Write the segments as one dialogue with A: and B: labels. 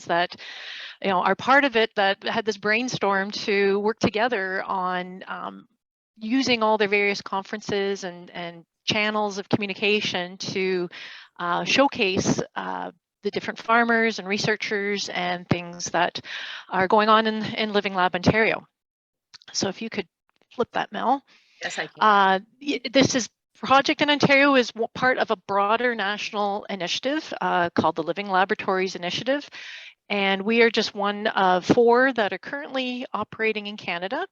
A: that are part of it that had this brainstorm to work together on using all their various conferences and channels of communication to showcase the different farmers and researchers and things that are going on in Living Lab Ontario. So if you could flip that, Mel.
B: Yes, I can.
A: This project in Ontario is part of a broader national initiative called the Living Laboratories Initiative. And we are just one of 4 that are currently operating in Canada.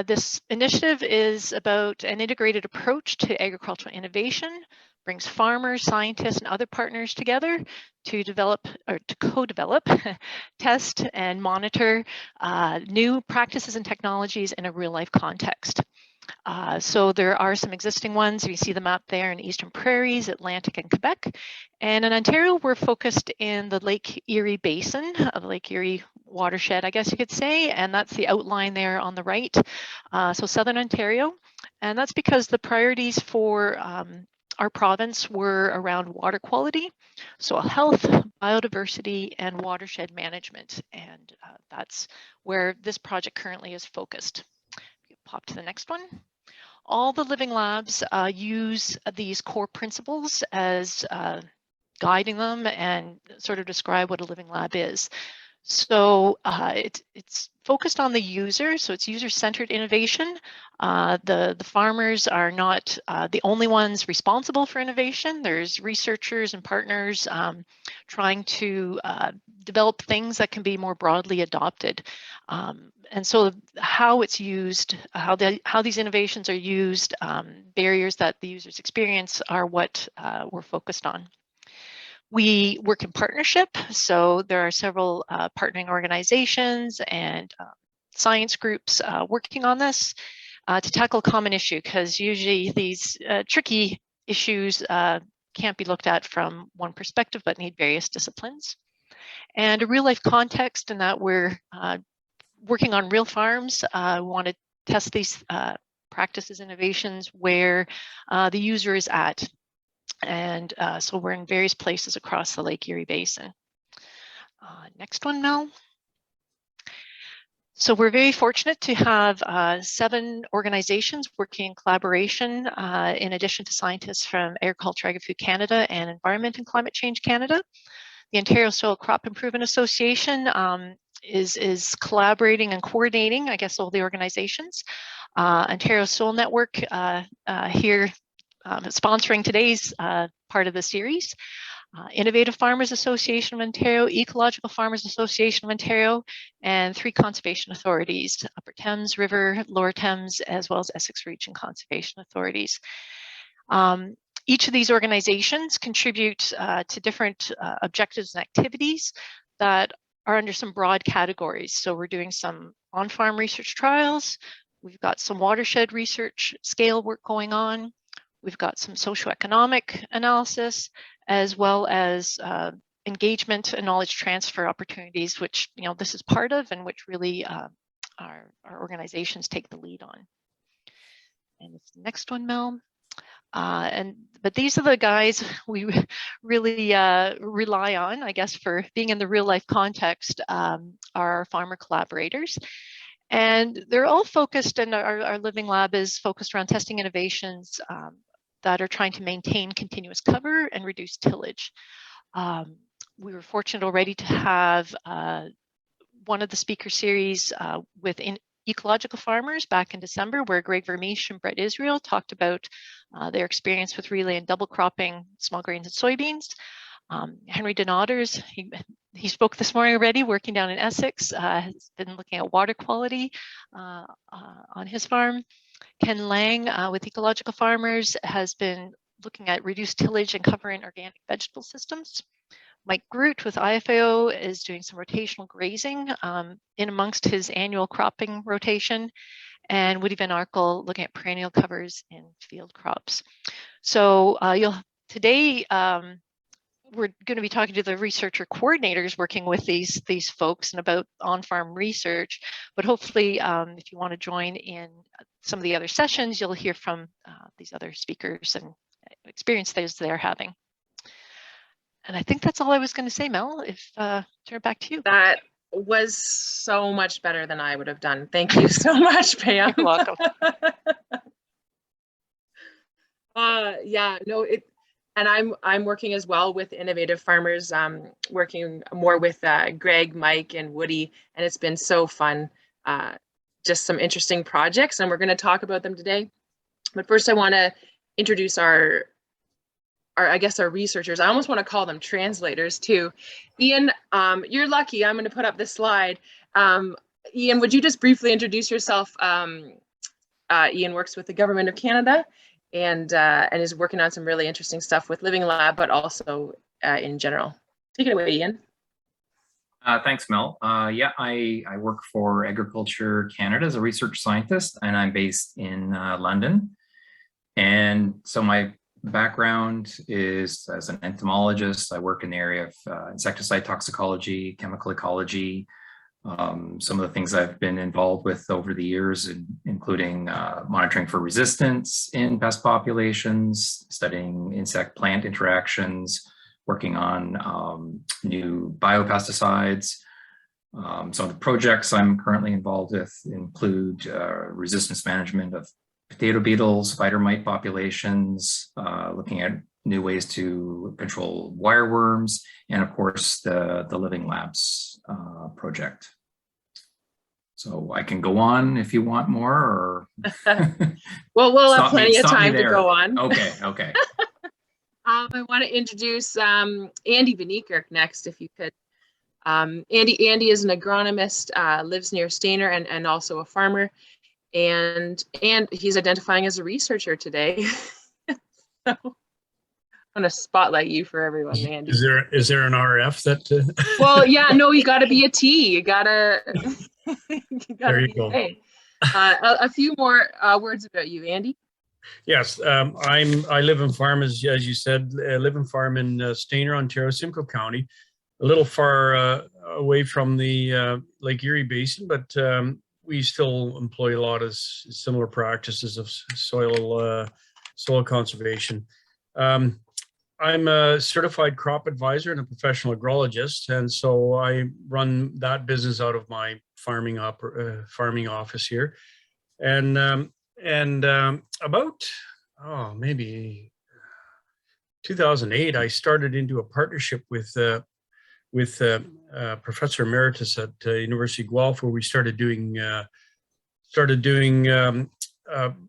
A: This initiative is about an integrated approach to agricultural innovation, brings farmers, scientists, and other partners together to develop or to co-develop, test, and monitor new practices and technologies in a real-life context. So there are some existing ones. You see the map there in Eastern Prairies, Atlantic, and Quebec. And in Ontario, we're focused in the Lake Erie Basin, the Lake Erie watershed, I guess you could say, and that's the outline there on the right. So Southern Ontario, and that's because the priorities for our province were around water quality, soil health, biodiversity, and watershed management. And that's where this project currently is focused. Pop to the next one. All the living labs use these core principles as guiding them and sort of describe what a living lab is. So it's focused on the user, so it's user-centered innovation. The farmers are not the only ones responsible for innovation. There's researchers and partners trying to develop things that can be more broadly adopted. And so how it's used, how these innovations are used, barriers that the users experience are what we're focused on. We work in partnership, so there are several partnering organizations and science groups working on this to tackle a common issue, because usually these tricky issues can't be looked at from one perspective but need various disciplines. And a real life context in that we're working on real farms. We want to test these practices, innovations where the user is at. And so we're in various places across the Lake Erie Basin. Next one, Mel. So we're very fortunate to have 7 organizations working in collaboration, in addition to scientists from Agriculture, Agri-Food Canada and Environment and Climate Change Canada. The Ontario Soil Crop Improvement Association is collaborating and coordinating, I guess, all the organizations. Ontario Soil Network here sponsoring today's part of the series. Innovative Farmers Association of Ontario, Ecological Farmers Association of Ontario, and 3 conservation authorities, Upper Thames River, Lower Thames, as well as Essex Region Conservation Authorities. Each of these organizations contribute to different objectives and activities that are under some broad categories. So we're doing some on-farm research trials, we've got some watershed research scale work going on, we've got some socioeconomic analysis, as well as engagement and knowledge transfer opportunities, which this is part of, and which really our organizations take the lead on. And it's the next one, Mel. But these are the guys we really rely on, I guess, for being in the real life context, our farmer collaborators. And they're all focused, and our living lab is focused around testing innovations that are trying to maintain continuous cover and reduce tillage. We were fortunate already to have one of the speaker series with ecological farmers back in December, where Greg Vermeesh and Brett Israel talked about their experience with relay and double cropping small grains and soybeans. Henry Denaters, he spoke this morning already, working down in Essex, has been looking at water quality on his farm. Ken Lang with Ecological Farmers has been looking at reduced tillage and covering organic vegetable systems. Mike Groot with IFAO is doing some rotational grazing in amongst his annual cropping rotation, and Woody Van Arkel looking at perennial covers in field crops. So today we're going to be talking to the researcher coordinators working with these folks and about on-farm research, but hopefully if you want to join in some of the other sessions, you'll hear from these other speakers and experiences they're having. And I think that's all I was going to say, Mel. If turn it back to you.
B: That was so much better than I would have done. Thank you so much, Pam.
A: You're welcome.
B: Yeah, no, and I'm working as well with Innovative Farmers, working more with Greg, Mike, and Woody, and it's been so fun. Just some interesting projects, and we're going to talk about them today. But first, I want to introduce our I guess our researchers. I almost want to call them translators too. Ian, you're lucky. I'm going to put up this slide. Ian, would you just briefly introduce yourself? Ian works with the Government of Canada and is working on some really interesting stuff with Living Lab, but also in general. Take it away, Ian.
C: Thanks, Mel. Yeah, I work for Agriculture Canada as a research scientist, and I'm based in London. And so my background is as an entomologist. I work in the area of insecticide toxicology, chemical ecology. Some of the things I've been involved with over the years, including monitoring for resistance in pest populations, studying insect-plant interactions, working on new biopesticides. Some of the projects I'm currently involved with include resistance management of potato beetles, spider mite populations, looking at new ways to control wireworms, and of course the Living Labs project. So I can go on if you want more, or
B: well, we'll have plenty of time to go on.
C: Okay.
B: I want to introduce Andy Van next, if you could. Andy is an agronomist, lives near Stayner, and also a farmer, and he's identifying as a researcher today. So I'm going to spotlight you for everyone, Andy.
D: Is there an RF that?
B: Well, yeah, no, you got to be a T. You gotta.
D: There you go.
B: A few more words about you, Andy.
D: Yes, I live and farm, as you said, live and farm in Stayner, Ontario, Simcoe County, a little far away from the Lake Erie Basin, but we still employ a lot of similar practices of soil conservation. I'm a certified crop advisor and a professional agrologist, and so I run that business out of my farming office here. And about maybe 2008, I started into a partnership with Professor Emeritus at University of Guelph, where we started doing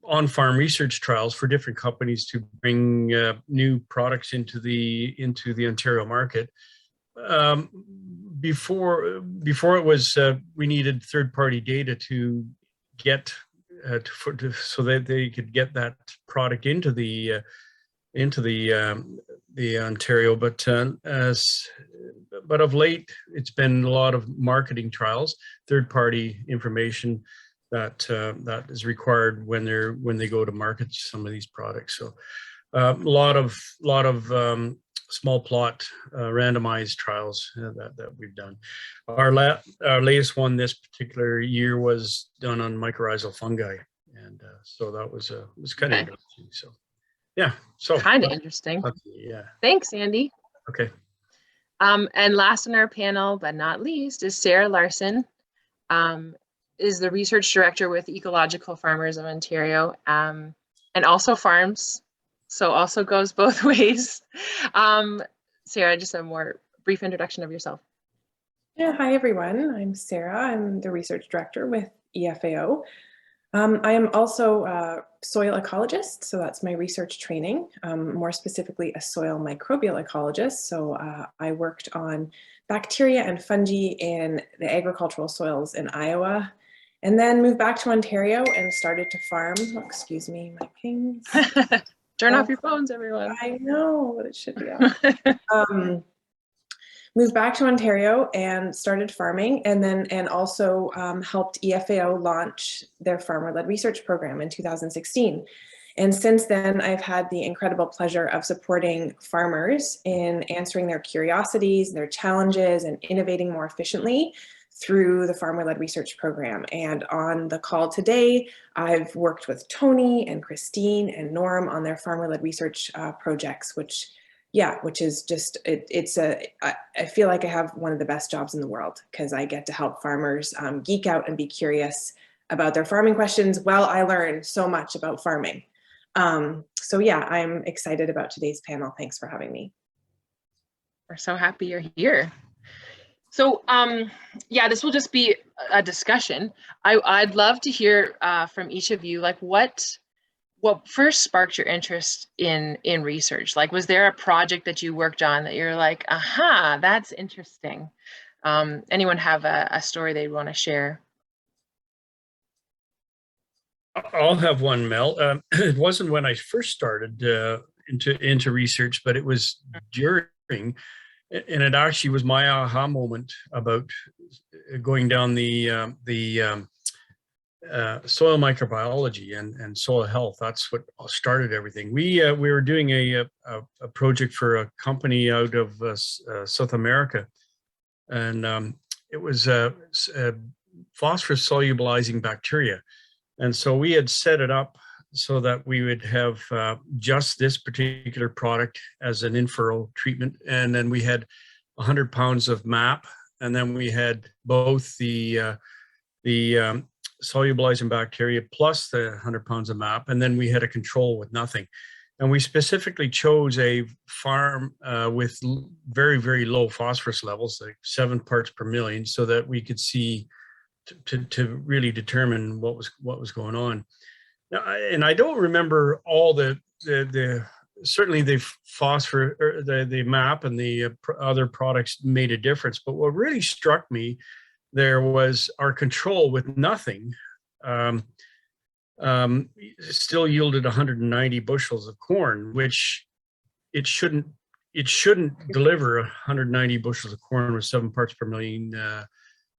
D: on-farm research trials for different companies to bring new products into the Ontario market. Before it was we needed third-party data to get so that they could get that product into the Ontario, but of late it's been a lot of marketing trials, third-party information that is required when they go to market some of these products. So a lot of small plot randomized trials that we've done. Our latest one this particular year was done on mycorrhizal fungi, and so that was kind of interesting. So yeah, so
B: kind of interesting.
D: Yeah.
B: Thanks, Andy.
D: Okay.
B: And last on our panel, but not least, is Sarah Larson. Is the research director with Ecological Farmers of Ontario, and also farms, so also goes both ways. Sarah, just a more brief introduction of yourself.
E: Yeah, hi everyone. I'm Sarah. I'm the research director with EFAO. I am also a soil ecologist, so that's my research training, more specifically a soil microbial ecologist. So I worked on bacteria and fungi in the agricultural soils in Iowa, and then moved back to Ontario and started to farm. Oh, excuse me, my pings.
B: Turn off your phones, everyone.
E: I know, but it should be off. Moved back to Ontario and started farming, and also helped EFAO launch their farmer-led research program in 2016. And since then, I've had the incredible pleasure of supporting farmers in answering their curiosities, their challenges, and innovating more efficiently through the farmer-led research program. And on the call today, I've worked with Tony and Christine and Norm on their farmer-led research projects, which yeah, which is just, I feel like I have one of the best jobs in the world because I get to help farmers geek out and be curious about their farming questions while I learn so much about farming. So yeah, I'm excited about today's panel. Thanks for having me.
B: We're so happy you're here. So yeah, this will just be a discussion. I'd love to hear from each of you, like what first sparked your interest in research? Like, was there a project that you worked on that you're like, aha, that's interesting? Anyone have a story they'd want to share?
D: I'll have one, Mel. It wasn't when I first started into research, but it was during, and it actually was my aha moment about going down the soil microbiology and soil health. That's what started everything. We were doing a project for a company out of South America, and it was phosphorus solubilizing bacteria. And so we had set it up so that we would have just this particular product as an in-furrow treatment. And then we had 100 pounds of MAP, and then we had both the solubilizing bacteria plus the 100 pounds of MAP, and then we had a control with nothing. And we specifically chose a farm with very, very low phosphorus levels, like 7 parts per million, so that we could see to really determine what was going on. Now, and I don't remember all the certainly the phosphorus or the MAP and the other products made a difference. But what really struck me there was our control with nothing still yielded 190 bushels of corn, which it shouldn't deliver 190 bushels of corn with 7 parts per million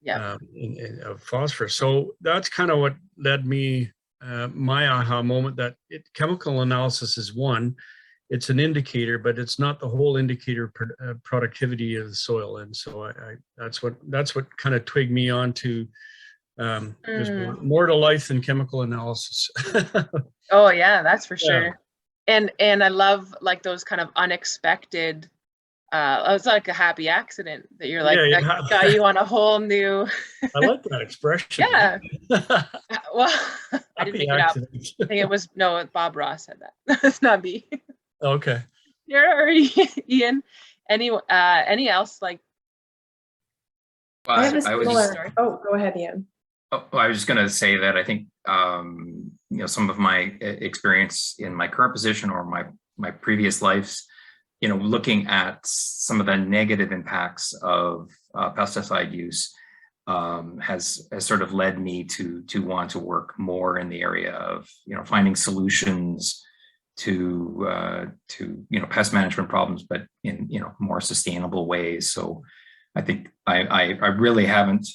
D: of phosphorus. So that's kind of what led me my aha moment that chemical analysis is one. It's an indicator, but it's not the whole indicator productivity of the soil. And so that's what kind of twigged me on to there's more to life than chemical analysis.
B: Oh yeah, that's for sure. And I love like those kind of unexpected. It's like a happy accident that you're like that got you on a whole new.
D: I like that expression.
B: Yeah. Well, I didn't make it up. I think it was Bob Ross said that. It's not me.
D: Okay.
B: You're already Ian. Any else like?
E: I have a similar. Oh, go ahead, Ian.
C: Oh, I was just going to say that I think some of my experience in my current position or my previous lives, looking at some of the negative impacts of pesticide use has sort of led me to want to work more in the area of finding solutions to pest management problems, but in more sustainable ways. So I think I really haven't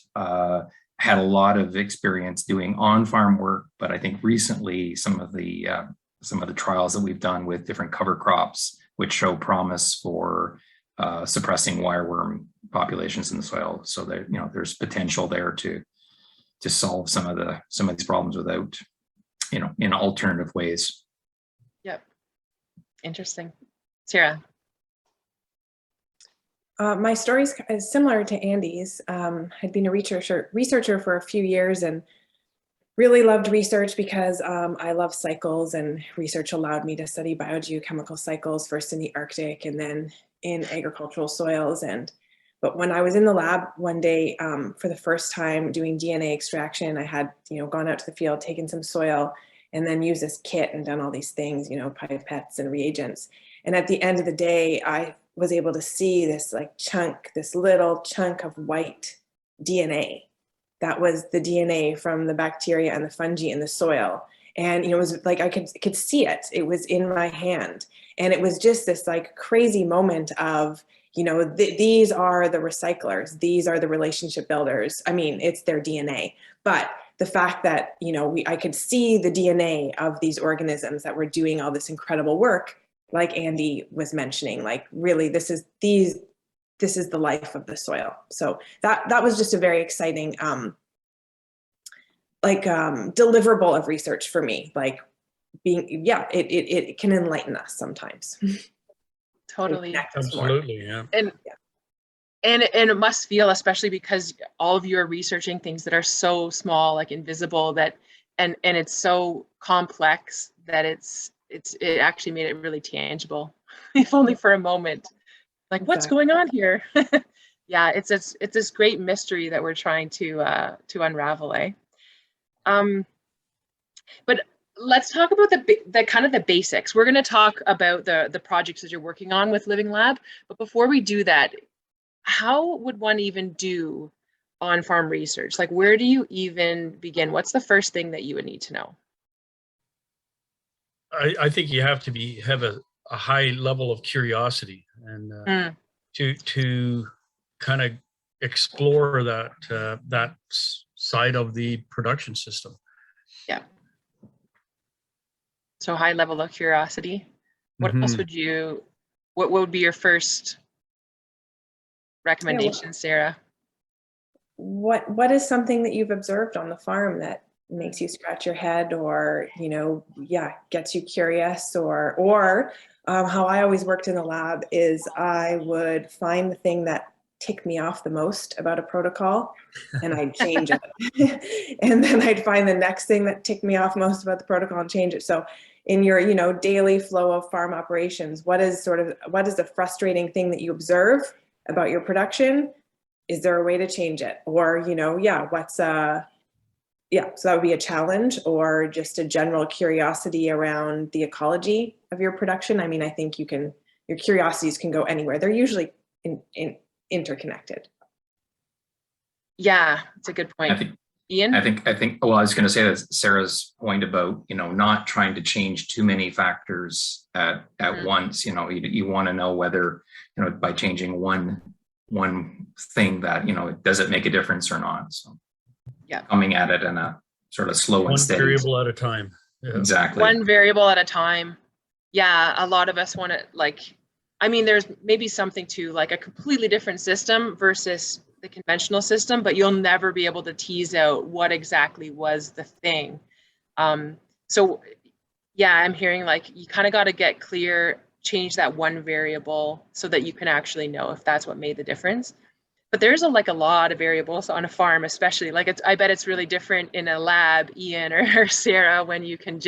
C: had a lot of experience doing on-farm work, but I think recently some of the trials that we've done with different cover crops, which show promise for suppressing wireworm populations in the soil, so that there's potential there to solve some of these problems without in alternative ways.
B: Yep, interesting. Sarah.
E: My story is similar to Andy's. I'd been a researcher for a few years and really loved research because I love cycles, and research allowed me to study biogeochemical cycles, first in the Arctic and then in agricultural soils. But when I was in the lab one day for the first time doing DNA extraction, I had gone out to the field, taken some soil, and then used this kit and done all these things, pipettes and reagents. And at the end of the day, I was able to see this this little chunk of white DNA. That was the DNA from the bacteria and the fungi in the soil. And it was like I could see it. It was in my hand. And it was just this crazy moment of, these are the recyclers. These are the relationship builders. I mean, it's their DNA. But the fact that, I could see the DNA of these organisms that were doing all this incredible work, like Andy was mentioning, really, this is the life of the soil. So that was just a very exciting, deliverable of research for me. It can enlighten us sometimes.
B: Totally.
E: connect us more.
D: Absolutely, yeah.
B: And it must feel, especially because all of you are researching things that are so small, like invisible, that and it's so complex that it actually made it really tangible, if only for a moment. Like, what's going on here? Yeah, it's this great mystery that we're trying to unravel, eh? But let's talk about the kind of the basics. We're going to talk about the projects that you're working on with Living Lab, but before we do that, how would one even do on-farm research? Like, where do you even begin? What's the first thing that you would need to know?
D: I think you have to have a high level of curiosity and to kind of explore that side of the production system.
B: Yeah. So high level of curiosity. What else would you? What would be your first recommendation, Sarah?
E: What is something that you've observed on the farm that makes you scratch your head, or gets you curious, or how I always worked in the lab is I would find the thing that ticked me off the most about a protocol and I'd change it. And then I'd find the next thing that ticked me off most about the protocol and change it. So in your daily flow of farm operations, what is the frustrating thing that you observe about your production? Is there a way to change it? Or, so that would be a challenge, or just a general curiosity around the ecology of your production. I mean, I think your curiosities can go anywhere. They're usually interconnected.
B: Yeah, that's a good point. Ian?
C: I think, well, I was going to say that Sarah's point about, not trying to change too many factors at once, you want to know whether, by changing one thing that, does it make a difference or not? So
B: yeah,
C: coming at it in a sort of slow and steady.
D: One variable at a time.
C: Yeah. Exactly.
B: One variable at a time. Yeah, a lot of us want to there's maybe something to like a completely different system versus the conventional system, but you'll never be able to tease out what exactly was the thing. So yeah, I'm hearing like you kind of got to get clear, change that one variable so that you can actually know if that's what made the difference. But there's a lot of variables on a farm, especially I bet it's really different in a lab, Ian or Sarah, when you can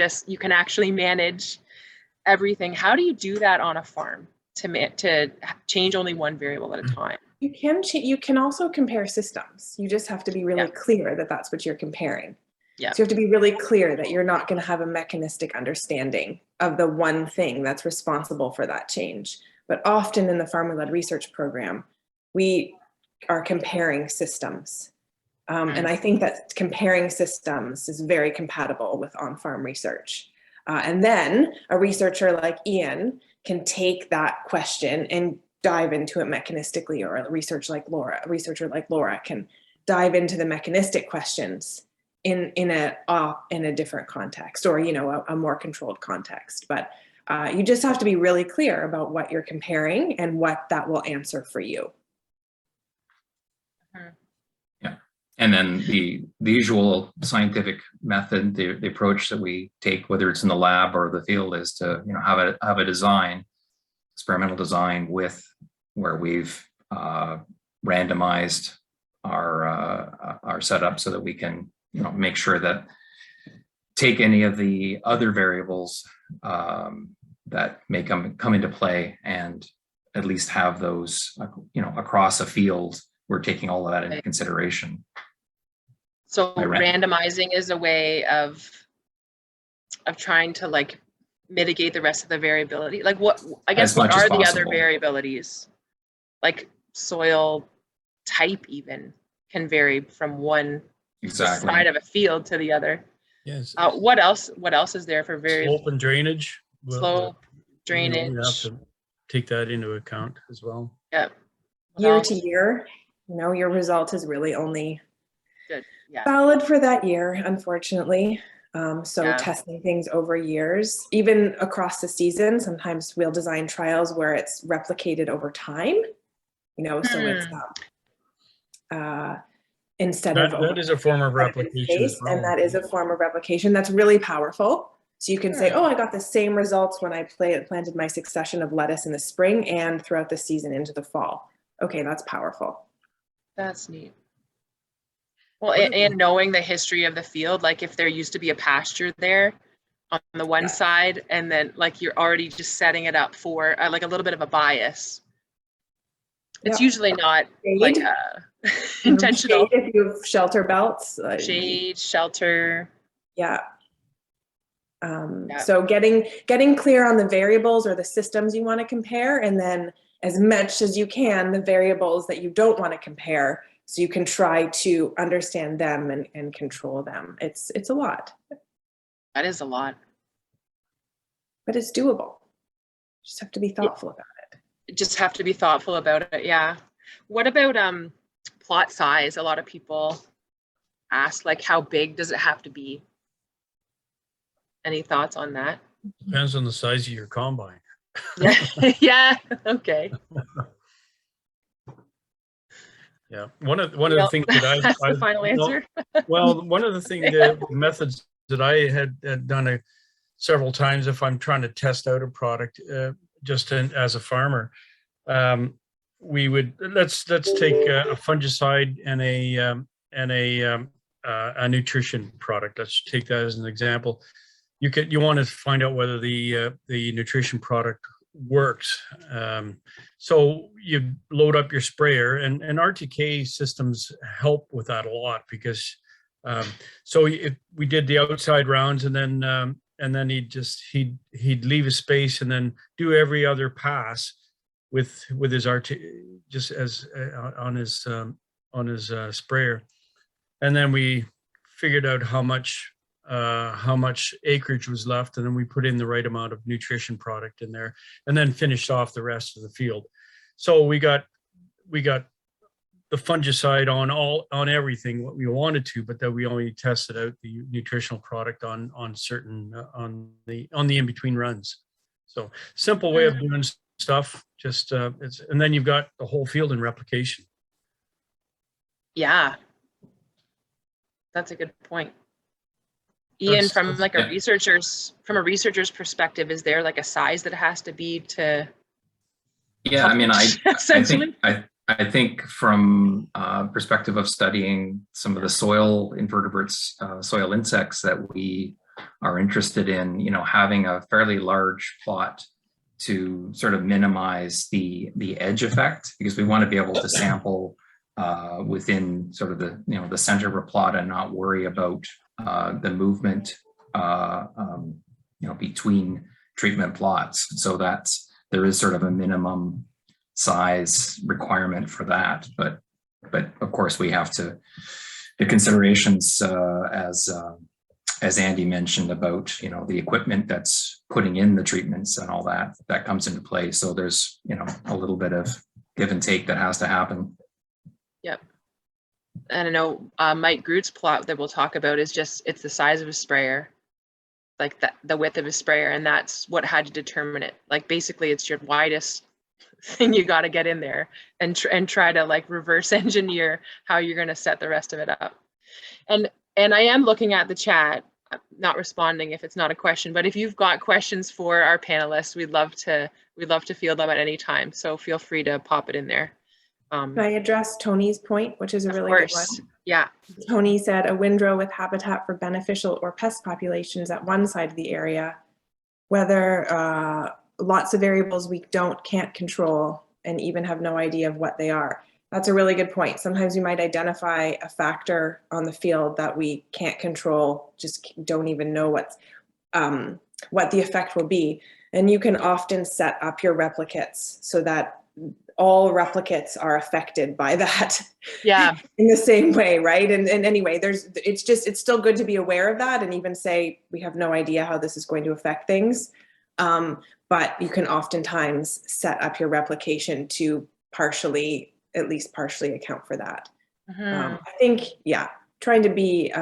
B: actually manage everything. How do you do that on a farm to change only one variable at a time?
E: You can also compare systems. You just have to be really clear that that's what you're comparing.
B: Yeah.
E: So you have to be really clear that you're not going to have a mechanistic understanding of the one thing that's responsible for that change. But often in the farmer-led research program, we are comparing systems. And I think that comparing systems is very compatible with on-farm research. And then a researcher like Ian can take that question and dive into it mechanistically, or a researcher like Laura can dive into the mechanistic questions in a different context, or a more controlled context. But you just have to be really clear about what you're comparing and what that will answer for you.
C: Yeah, and then the usual scientific method, the approach that we take, whether it's in the lab or the field, is to have a design, experimental design, where we've randomized our setup so that we can make sure that take any of the other variables that may come into play, and at least have those across a field. We're taking all of that into consideration.
B: So randomizing is a way of trying to mitigate the rest of the variability. What are the other variabilities? Like soil type even can vary from one side of a field to the other.
D: Yes.
B: What else is there for variability?
D: Slope and drainage.
B: Drainage.
D: You have to take that into account as well.
B: Yeah.
E: Year to year, your result is really only valid for that year, unfortunately. Testing things over years, even across the season, sometimes we'll design trials where it's replicated over time, so it's instead of
D: that is a form of replication as well.
E: And that is a form of replication that's really powerful. So you can say, oh, I got the same results when I planted my succession of lettuce in the spring and throughout the season into the fall. Okay, that's powerful.
B: That's neat. Well, and knowing the history of the field, like if there used to be a pasture there on the one side, and then like you're already just setting it up for like a little bit of a bias. It's usually not like intentional.
E: Shade if you have shelter belts.
B: Shade, shelter.
E: Yeah. So getting clear on the variables or the systems you want to compare, and then as much as you can, the variables that you don't want to compare, so you can try to understand them and control them. It's a lot.
B: That is a lot.
E: But it's doable. Just have to be thoughtful about it.
B: Just have to be thoughtful about it, yeah. What about plot size? A lot of people ask, like, how big does it have to be? Any thoughts on that?
D: Depends on the size of your combine.
B: Yeah, okay.
D: Yeah, one of the things that
B: that's the final answer.
D: Well, one of the things, the methods that I had done several times, if I'm trying to test out a product, as a farmer, we would let's take a fungicide and a nutrition product. Let's take that as an example. You want to find out whether the nutrition product works. So you load up your sprayer, and RTK systems help with that a lot, because we did the outside rounds, and then he'd leave a space and then do every other pass with his just as on his sprayer, and then we figured out how much acreage was left, and then we put in the right amount of nutrition product in there, and then finished off the rest of the field. So we got the fungicide on everything what we wanted to, but then we only tested out the nutritional product on certain on the in-between runs. So simple way of doing stuff. Just and then you've got the whole field in replication.
B: Yeah, that's a good point. Ian, from a researcher's perspective, is there like a size that it has to be to?
C: Yeah, I mean, I think from perspective of studying some of the soil invertebrates, soil insects that we are interested in, having a fairly large plot to sort of minimize the edge effect, because we want to be able to sample within sort of the center of a plot and not worry about the movement between treatment plots. So there is sort of a minimum size requirement for that, but of course we have the considerations as Andy mentioned about the equipment that's putting in the treatments and all that comes into play. So there's a little bit of give and take that has to happen.
B: Yep. And I know Mike Groot's plot that we'll talk about is it's the size of a sprayer, like the width of a sprayer, and that's what had to determine it. Like basically it's your widest thing you got to get in there and try to like reverse engineer how you're going to set the rest of it up. And I am looking at the chat, not responding if it's not a question, but if you've got questions for our panelists, we'd love to field them at any time. So feel free to pop it in there.
E: Can I address Tony's point, which is a really good one?
B: Yeah.
E: Tony said a windrow with habitat for beneficial or pest populations at one side of the area, whether lots of variables we can't control and even have no idea of what they are. That's a really good point. Sometimes we might identify a factor on the field that we can't control, just don't even know what the effect will be. And you can often set up your replicates so that all replicates are affected by that.
B: Yeah.
E: In the same way, right? And anyway, it's still good to be aware of that and even say, we have no idea how this is going to affect things. But you can oftentimes set up your replication to at least partially account for that. I think, trying to be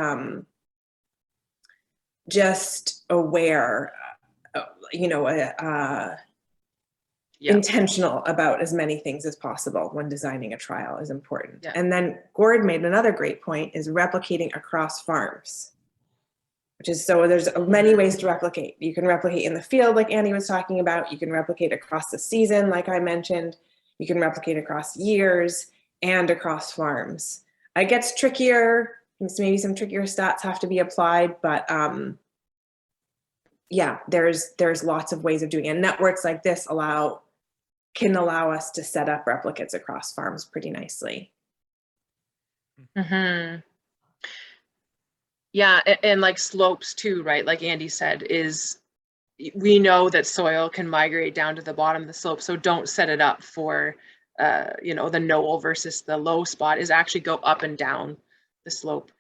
E: just aware, intentional about as many things as possible when designing a trial is important. And then Gord made another great point, is replicating across farms. which is, so there's many ways to replicate. You can replicate in the field, like Andy was talking about. You can replicate across the season, like I mentioned. You can replicate across years and across farms. It gets trickier. Maybe some trickier stats have to be applied, but yeah, there's lots of ways of doing it. And networks like this can allow us to set up replicates across farms pretty nicely.
B: Mm-hmm. Yeah, and like slopes too, right? Like Andy said, is we know that soil can migrate down to the bottom of the slope, so don't set it up for the knoll versus the low spot. Is actually go up and down the slope.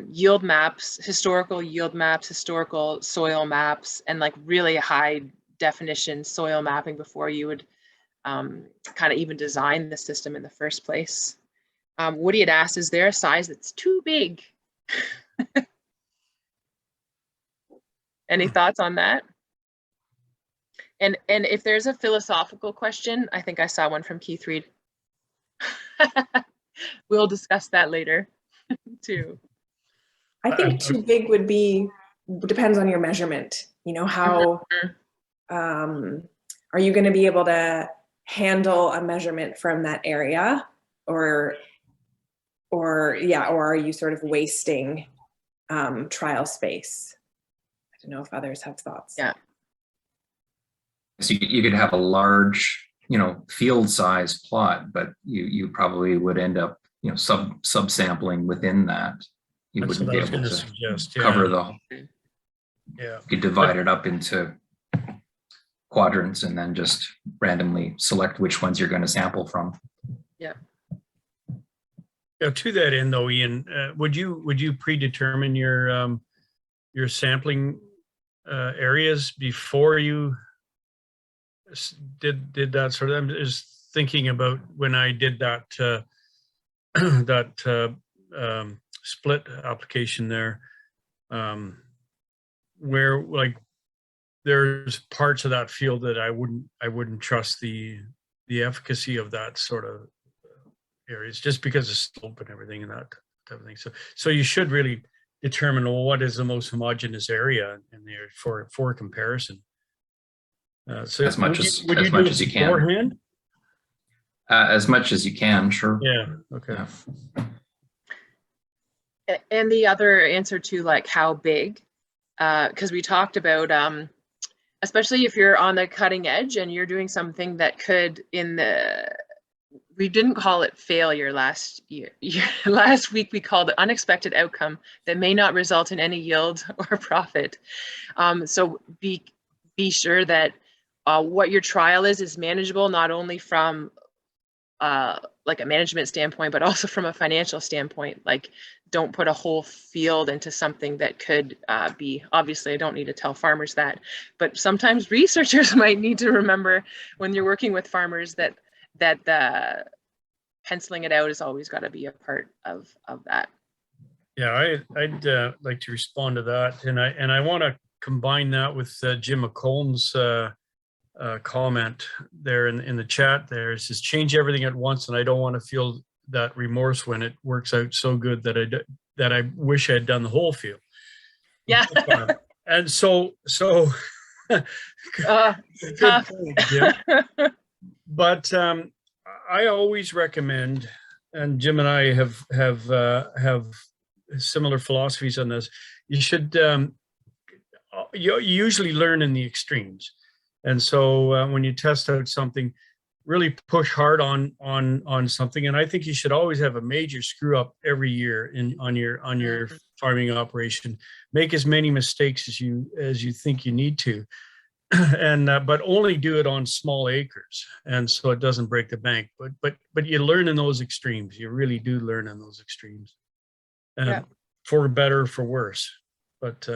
B: Yield maps, historical yield maps, historical soil maps, and like really high definition soil mapping before you would kind of even design the system in the first place. Woody had asked, is there a size that's too big? Any thoughts on that? And if there's a philosophical question, I think I saw one from Keith Reed. We'll discuss that later too.
E: I think too big would be, depends on your measurement. You know, how are you going to be able to handle a measurement from that area, or are you sort of wasting trial space? I don't know if others have thoughts.
B: Yeah.
C: So you could have a large, field size plot, but you probably would end up, subsampling within that. You wouldn't be able to
D: suggest,
C: cover the whole.
D: Yeah.
C: You could divide it up into quadrants and then just randomly select which ones you're going to sample from.
B: Yeah.
D: Yeah. To that end, though, Ian, would you predetermine your sampling areas before you did that sort of? I'm just thinking about when I did that split application there, where like there's parts of that field that I wouldn't trust the efficacy of that sort of areas, just because of slope and everything and that type of thing. So you should really determine, well, what is the most homogeneous area in there for comparison. So
C: as much as you can. As much as you can, sure.
D: Yeah. Okay.
C: Yeah.
B: And the other answer to like how big, because we talked about, especially if you're on the cutting edge and you're doing something that could we didn't call it failure last week we called it unexpected outcome that may not result in any yield or profit. So be sure that what your trial is manageable, not only from like a management standpoint, but also from a financial standpoint. Like, don't put a whole field into something that could be, obviously I don't need to tell farmers that, but sometimes researchers might need to remember when you're working with farmers that penciling it out has always got to be a part of that.
D: Yeah, I'd like to respond to that, and I want to combine that with Jim McCollum's comment there in the chat. There, it says, change everything at once, and I don't want to feel that remorse when it works out so good that I wish I had done the whole field.
B: Yeah.
D: And so
B: tough.
D: Point, Jim. But I always recommend, and Jim and I have similar philosophies on this. You should you usually learn in the extremes, and so when you test out something, really push hard on something. And I think you should always have a major screw up every year on your farming operation. Make as many mistakes as you think you need to. And but only do it on small acres, and so it doesn't break the bank. But you learn in those extremes. You really do learn in those extremes, for better, for worse. But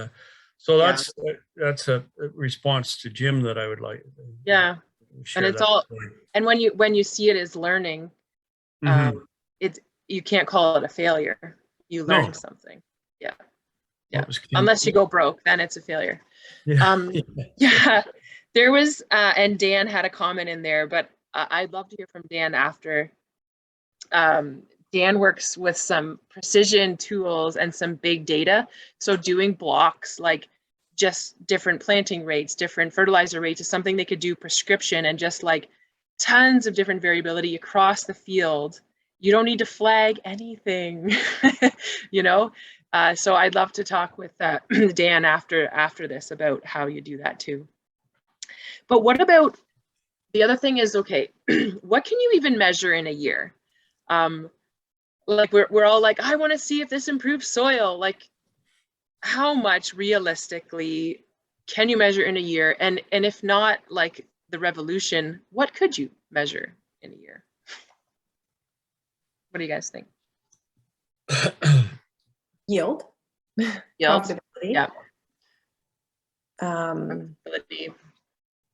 D: so that's a response to Jim that I would like.
B: Yeah, and it's all. And when you see it as learning, you can't call it a failure. You learn something. Yeah. Yeah. Unless you go broke, then it's a failure. Yeah. There was, and Dan had a comment in there, but I'd love to hear from Dan after. Dan Dan works with some precision tools and some big data. So doing blocks like just different planting rates, different fertilizer rates is something they could do prescription, and just like tons of different variability across the field. You don't need to flag anything, you know? So I'd love to talk with Dan after this about how you do that too. But what about, the other thing is, okay, what can you even measure in a year? Like we're all like, I want to see if this improves soil. Like, how much realistically can you measure in a year? And if not like the revolution, what could you measure in a year? What do you guys think?
E: Yield.
B: Yield.
E: Profitability.
B: Yeah.
E: Profitability.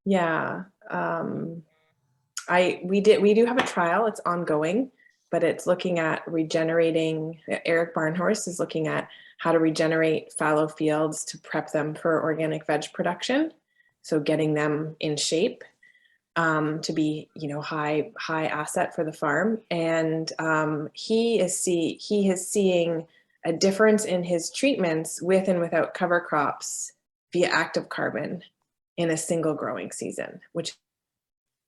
E: Yeah. We do have a trial. It's ongoing, but it's looking at regenerating. Eric Barnhorst is looking at how to regenerate fallow fields to prep them for organic veg production. So getting them in shape to be, high asset for the farm. And he is seeing a difference in his treatments with and without cover crops via active carbon in a single growing season, which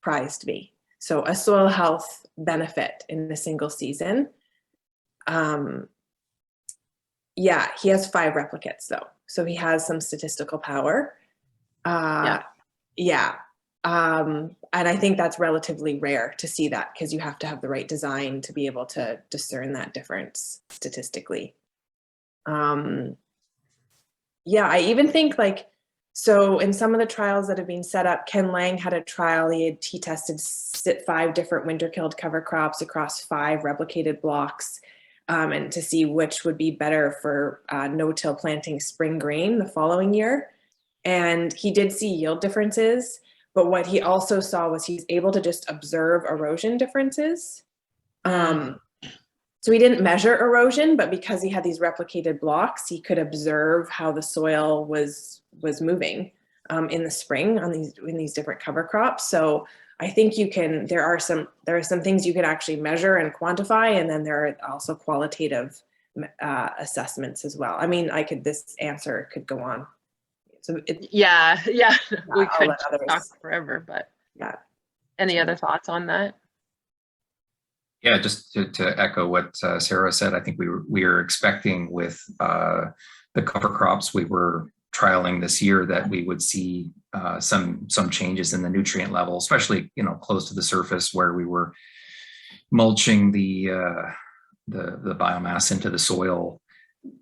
E: prized me. So a soil health benefit in a single season. Yeah, he has 5 replicates though. So he has some statistical power. Yeah. And I think that's relatively rare to see that, because you have to have the right design to be able to discern that difference statistically. Yeah, I even think so in some of the trials that have been set up, Ken Lang had a trial. He tested 5 different winter-killed cover crops across 5 replicated blocks, and to see which would be better for no-till planting spring grain the following year. And he did see yield differences, but what he also saw was he's able to just observe erosion differences. So he didn't measure erosion, but because he had these replicated blocks, he could observe how the soil was moving in the spring in these different cover crops. So I think there are some things you can actually measure and quantify, and then there are also qualitative assessments as well. I mean, this answer could go on. So
B: yeah, we could talk forever, but
E: yeah.
B: Any other thoughts on that?
C: Yeah, just to echo what Sarah said, I think we were expecting with the cover crops we were trialing this year that we would see some changes in the nutrient level, especially close to the surface where we were mulching the biomass into the soil.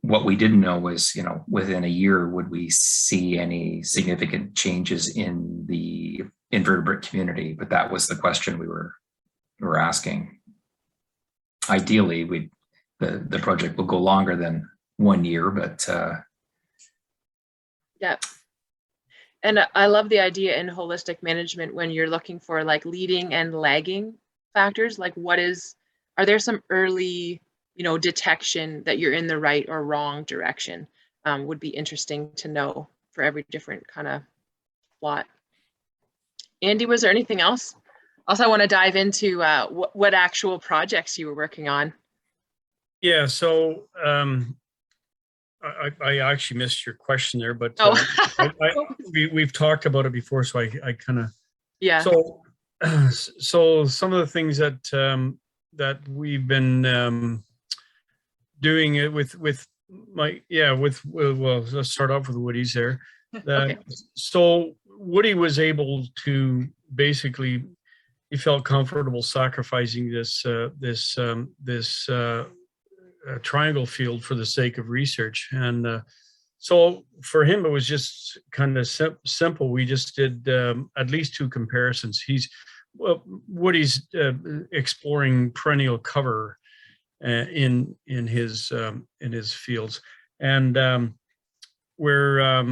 C: What we didn't know was, within a year, would we see any significant changes in the invertebrate community? But that was the question we were asking. Ideally, the project will go longer than 1 year, but
B: yeah. And I love the idea in holistic management when you're looking for leading and lagging factors. Are there some early detection that you're in the right or wrong direction? Would be interesting to know for every different kind of plot. Andy, was there anything else? Also, I want to dive into what actual projects you were working on.
D: Yeah, so I actually missed your question there, but we've talked about it before, so I kind of So some of the things that we've been doing it with let's start off with Woody's there. Okay. So Woody was able to basically, he felt comfortable sacrificing this triangle field for the sake of research, and so for him it was just kind of simple. We just did at least 2 comparisons. Woody's exploring perennial cover in his fields, and where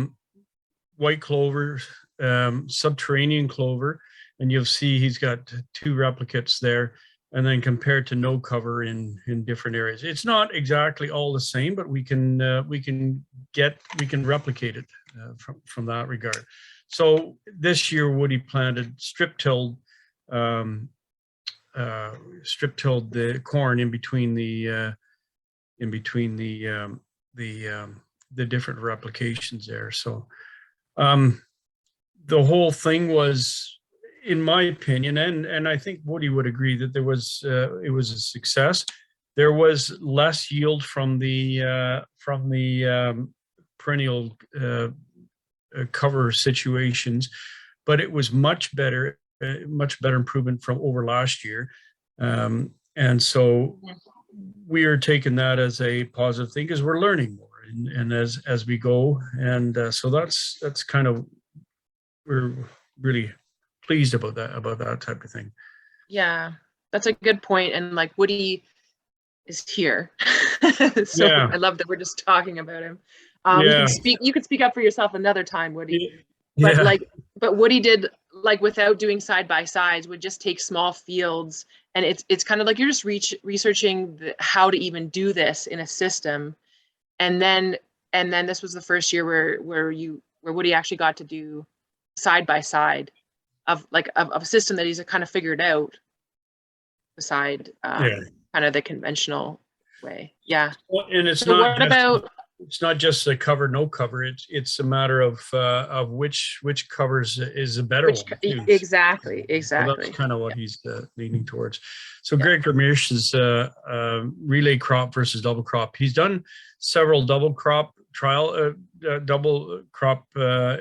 D: white clover, subterranean clover, and you'll see he's got 2 replicates there, and then compared to no cover in different areas. It's not exactly all the same, but we can replicate it from that regard. So this year Woody planted strip-tilled strip tilled the corn in between the different replications there. So the whole thing was, in my opinion, and I think Woody would agree that it was a success. There was less yield from the perennial cover situations, but it was much better improvement from over last year. And so we are taking that as a positive thing because we're learning more and as we go. And so that's kind of, we're really pleased about that type of thing.
B: Yeah, that's a good point. And like Woody is here. So
D: Yeah.
B: I love that we're just talking about him.
D: Yeah.
B: You could speak up for yourself another time, Woody.
D: Yeah.
B: But Woody did, like, without doing side by sides, would just take small fields, and it's kind of like you're just researching how to even do this in a system, and then this was the first year where Woody actually got to do side by side of a system that he's kind of figured out beside kind of the conventional way. Yeah.
D: Well, and it's
B: So
D: not
B: what about,
D: it's not just a cover, no cover. It's a matter of which covers is a better one. Too.
B: Exactly.
D: So that's kind of what he's leaning towards. So Greg Ramirez's relay crop versus double crop. He's done several double crop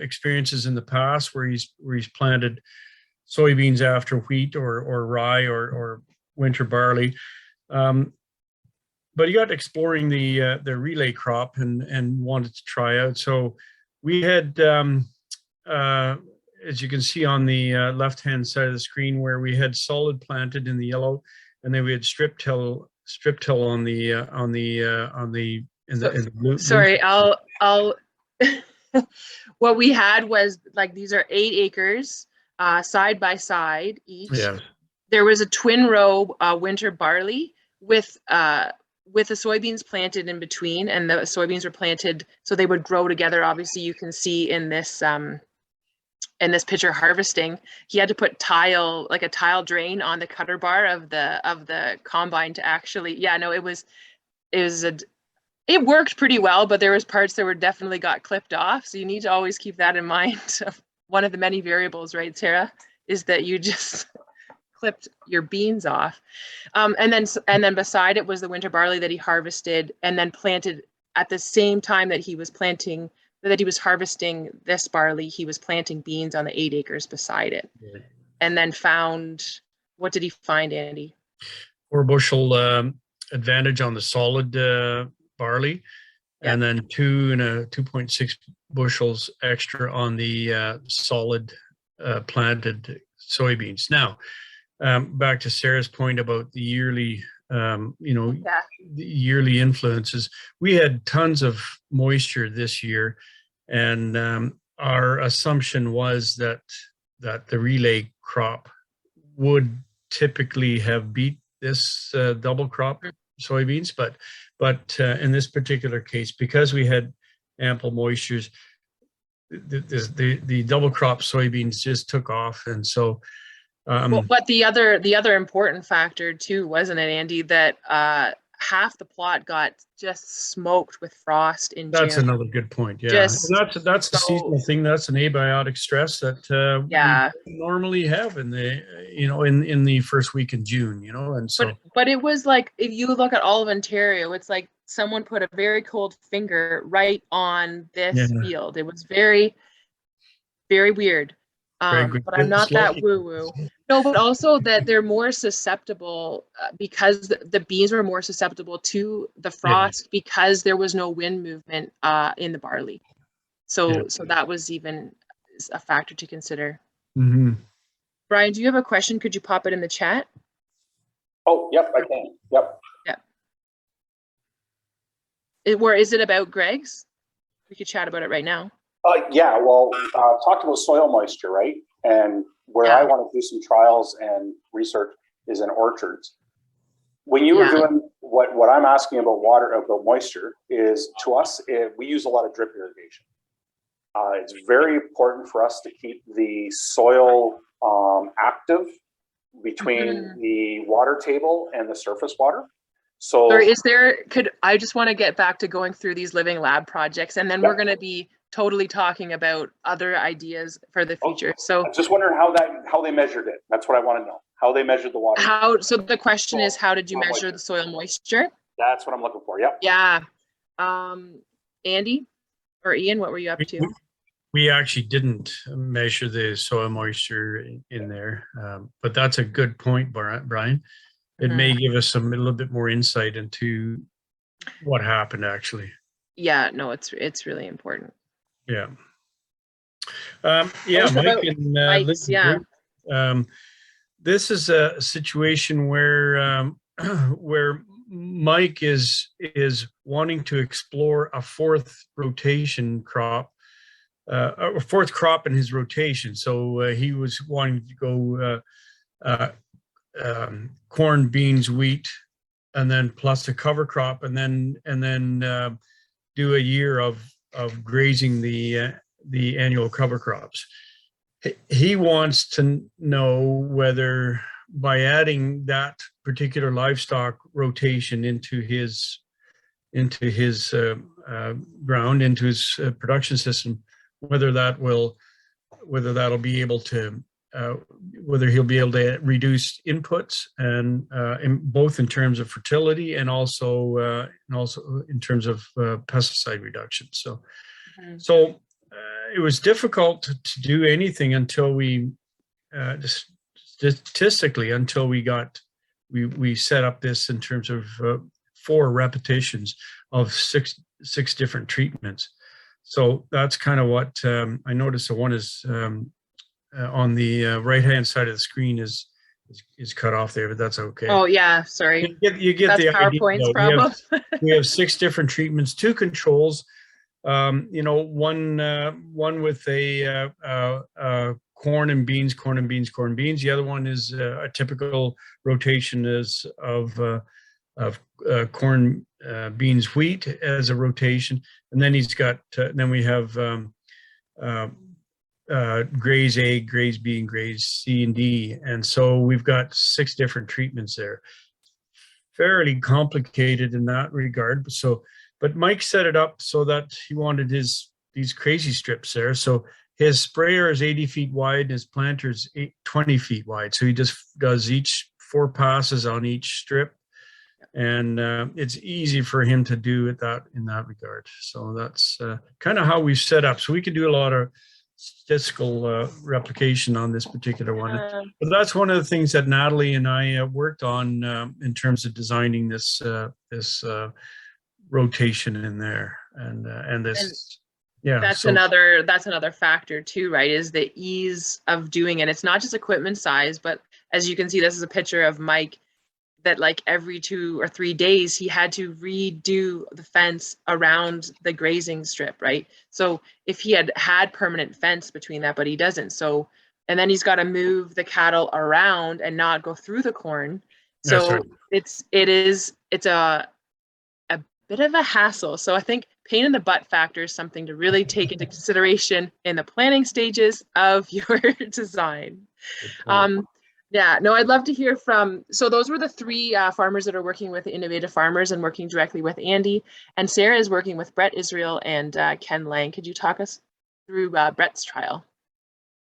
D: experiences in the past where he's planted soybeans after wheat or rye or winter barley. But he got exploring the relay crop and wanted to try out. So we had, as you can see on the left-hand side of the screen, where we had solid planted in the yellow, and then we had strip till on the blue.
B: Sorry, I'll. What we had was, like, these are 8 acres, side by side each.
D: Yeah.
B: There was a twin row winter barley with the soybeans planted in between, and the soybeans were planted so they would grow together. Obviously, you can see in this picture harvesting, he had to put a tile drain on the cutter bar of the combine to actually, it worked pretty well, but there was parts that were definitely got clipped off. So you need to always keep that in mind. One of the many variables, right, Sarah, is that you just clipped your beans off. And then beside it was the winter barley that he harvested and then planted at the same time that he was harvesting this barley. He was planting beans on the 8 acres beside it. Right. And then what did he find, Andy?
D: 4 bushel advantage on the solid barley, and then 2.6 bushels extra on the solid planted soybeans. Now, back to Sarah's point about the yearly, the yearly influences. We had tons of moisture this year, and our assumption was that the relay crop would typically have beat this double crop soybeans, but in this particular case, because we had ample moistures, the double crop soybeans just took off, and so.
B: But the other important factor too, wasn't it, Andy, that half the plot got just smoked with frost in June.
D: That's another good point. Yeah, that's a seasonal thing. That's an abiotic stress that we normally have in the in the first week in June. And so.
B: But it was like, if you look at all of Ontario, it's like someone put a very cold finger right on this field. It was very, very weird. But I'm not that woo-woo. No, but also that they're more susceptible because the beans were more susceptible to the frost because there was no wind movement in the barley. So that was even a factor to consider.
D: Mm-hmm.
B: Brian, do you have a question? Could you pop it in the chat?
F: Oh, yep, I can. Yep.
B: Yeah. Or is it about Greg's? We could chat about it right now.
F: Talked about soil moisture, right? And where I want to do some trials and research is in orchards. When you were doing what I'm asking about moisture is, to us, we use a lot of drip irrigation. It's very important for us to keep the soil active between the water table and the surface water. So
B: or I just want to get back to going through these living lab projects, and then we're going to be totally talking about other ideas for the future. So
F: I'm just wondering how they measured it. That's what I want to know. How they measured the water.
B: So the question is, how did you measure the soil moisture?
F: That's what I'm looking for. Yep.
B: Yeah. Andy or Ian, what were you up to?
D: We actually didn't measure the soil moisture in there, but that's a good point, Brian. It may give us a little bit more insight into what happened actually.
B: Yeah, no, it's really important.
D: Yeah. Mike and Liz, this is a situation where where Mike is wanting to explore a fourth rotation crop, a fourth crop in his rotation. So he was wanting to go corn, beans, wheat, and then plus a cover crop, and then do a year of grazing the annual cover crops. He wants to know whether by adding that particular livestock rotation into his ground, into his production system, whether that'll be able to whether he'll be able to reduce inputs and both in terms of fertility and also in terms of pesticide reduction. So it was difficult to do anything until we statistically until we set up this in terms of 4 repetitions of six different treatments. So that's kind of what I noticed. The one is on the right hand side of the screen is cut off there, but that's okay.
B: Oh yeah, sorry.
D: You get
B: that's
D: the
B: PowerPoint's
D: idea.
B: problem.
D: We have 6 different treatments, 2 controls. One with a corn and beans, corn and beans, corn and beans. The other one is a typical rotation of corn, beans, wheat as a rotation, and then he's got. Then we have graze A, graze B, and graze C and D, and so we've got 6 different treatments there. Fairly complicated in that regard. But Mike set it up so that he wanted these crazy strips there. So his sprayer is 80 feet wide, and his planter is 20 feet wide. So he just does 4 passes on each strip, and it's easy for him to do it in that regard. So that's kind of how we've set up. So we can do a lot of statistical replication on this particular one. But that's one of the things that Natalie and I worked on in terms of designing this rotation in there, and this. Yeah,
B: that's another factor too, right? Is the ease of doing it. It's not just equipment size, but as you can see, this is a picture of Mike that like every 2 or 3 days he had to redo the fence around the grazing strip, right? So if he had permanent fence between that, but he doesn't. So, and then he's got to move the cattle around and not go through the corn. So it's a bit of a hassle. So I think pain in the butt factor is something to really take into consideration in the planning stages of your design. Yeah, no, I'd love to hear from, so those were the 3 farmers that are working with Innovative Farmers and working directly with Andy, and Sarah is working with Brett Israel and Ken Lang. Could you talk us through Brett's trial,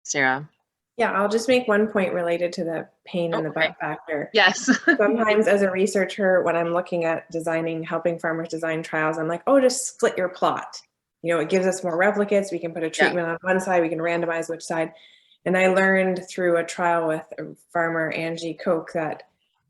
B: Sarah?
E: Yeah, I'll just make one point related to the pain in the butt factor.
B: Yes.
E: Sometimes as a researcher, when I'm looking at helping farmers design trials, I'm like, oh, just split your plot. You know, it gives us more replicates. We can put a treatment on one side, we can randomize which side. And I learned through a trial with farmer Angie Koch that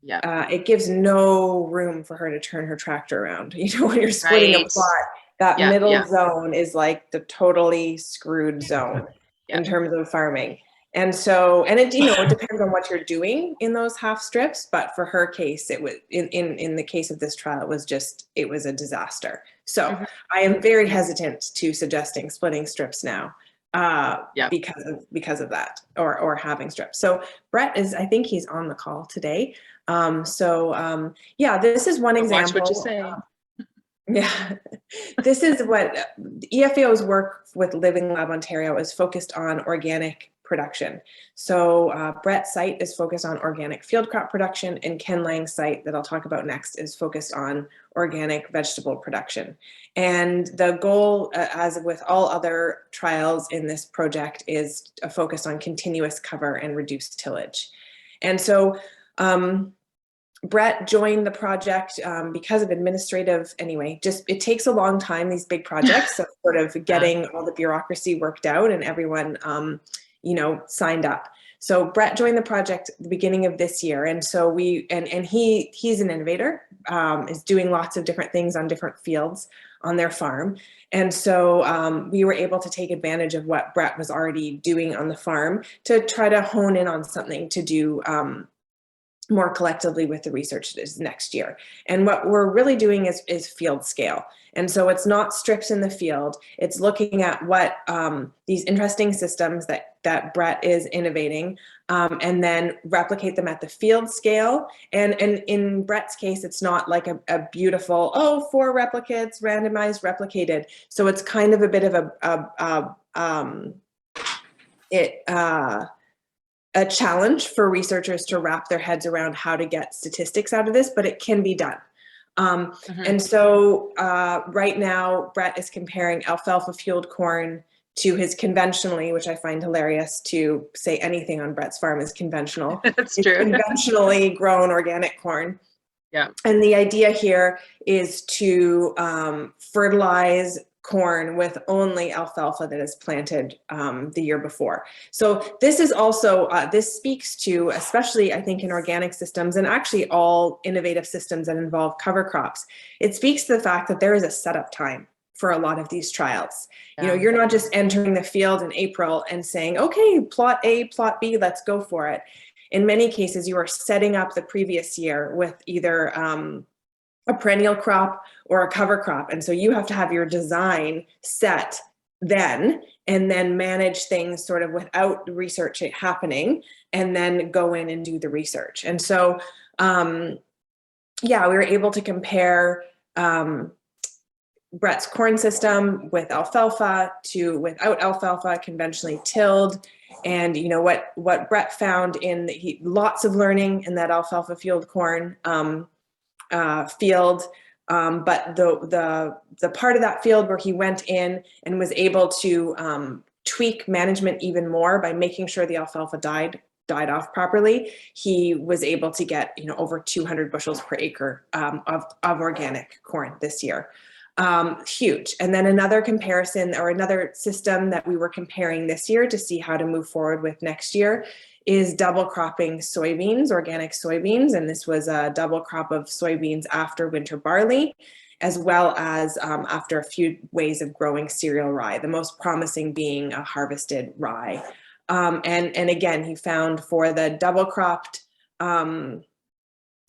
E: it gives no room for her to turn her tractor around. You know, when you're splitting a plot, that middle zone is like the totally screwed zone in terms of farming. And so, and it, it depends on what you're doing in those half strips, but for her case, it was in the case of this trial, it was a disaster. So I am very hesitant to suggesting splitting strips now because of that or having strips. So Brett I think he's on the call today. This is one example.
B: Watch what you say.
E: This is what EFAO's work with Living Lab Ontario is focused on organic production. So Brett's site is focused on organic field crop production, and Ken Lang's site that I'll talk about next is focused on organic vegetable production. And the goal, as with all other trials in this project, is a focus on continuous cover and reduced tillage. And so Brett joined the project because of administrative, anyway, just it takes a long time, these big projects, so sort of getting all the bureaucracy worked out and everyone, you know, signed up. So Brett joined the project at the beginning of this year. And so he's an innovator, is doing lots of different things on different fields on their farm. And so we were able to take advantage of what Brett was already doing on the farm to try to hone in on something to do more collectively with the research next year. And what we're really doing is field scale. And so it's not strips in the field, it's looking at what these interesting systems that Brett is innovating, and then replicate them at the field scale. And in Brett's case, it's not like a beautiful, 4 replicates, randomized, replicated. So it's kind of a bit of a challenge for researchers to wrap their heads around how to get statistics out of this, but it can be done. And so right now, Brett is comparing alfalfa fueled corn to his conventionally, which I find hilarious to say anything on Brett's farm is conventional.
B: That's true.
E: Conventionally grown organic corn.
B: Yeah.
E: And the idea here is to fertilize corn with only alfalfa that is planted the year before. So this is also, this speaks to, especially I think in organic systems and actually all innovative systems that involve cover crops, it speaks to the fact that there is a setup time for a lot of these trials. Yeah. You know, you're not just entering the field in April and saying, okay, plot A, plot B, let's go for it. In many cases, you are setting up the previous year with either a perennial crop or a cover crop. And so you have to have your design set then and then manage things sort of without the research happening and then go in and do the research. And so, yeah, we were able to compare Brett's corn system with alfalfa to without alfalfa, conventionally tilled. And you know what Brett found in lots of learning in that alfalfa fueled corn field, but the part of that field where he went in and was able to tweak management even more by making sure the alfalfa died off properly, he was able to get over 200 bushels per acre of organic corn this year. Huge. And then another comparison or another system that we were comparing this year to see how to move forward with next year is double cropping soybeans, organic soybeans. And this was a double crop of soybeans after winter barley, as well as after a few ways of growing cereal rye, the most promising being a harvested rye. And again, he found for the double cropped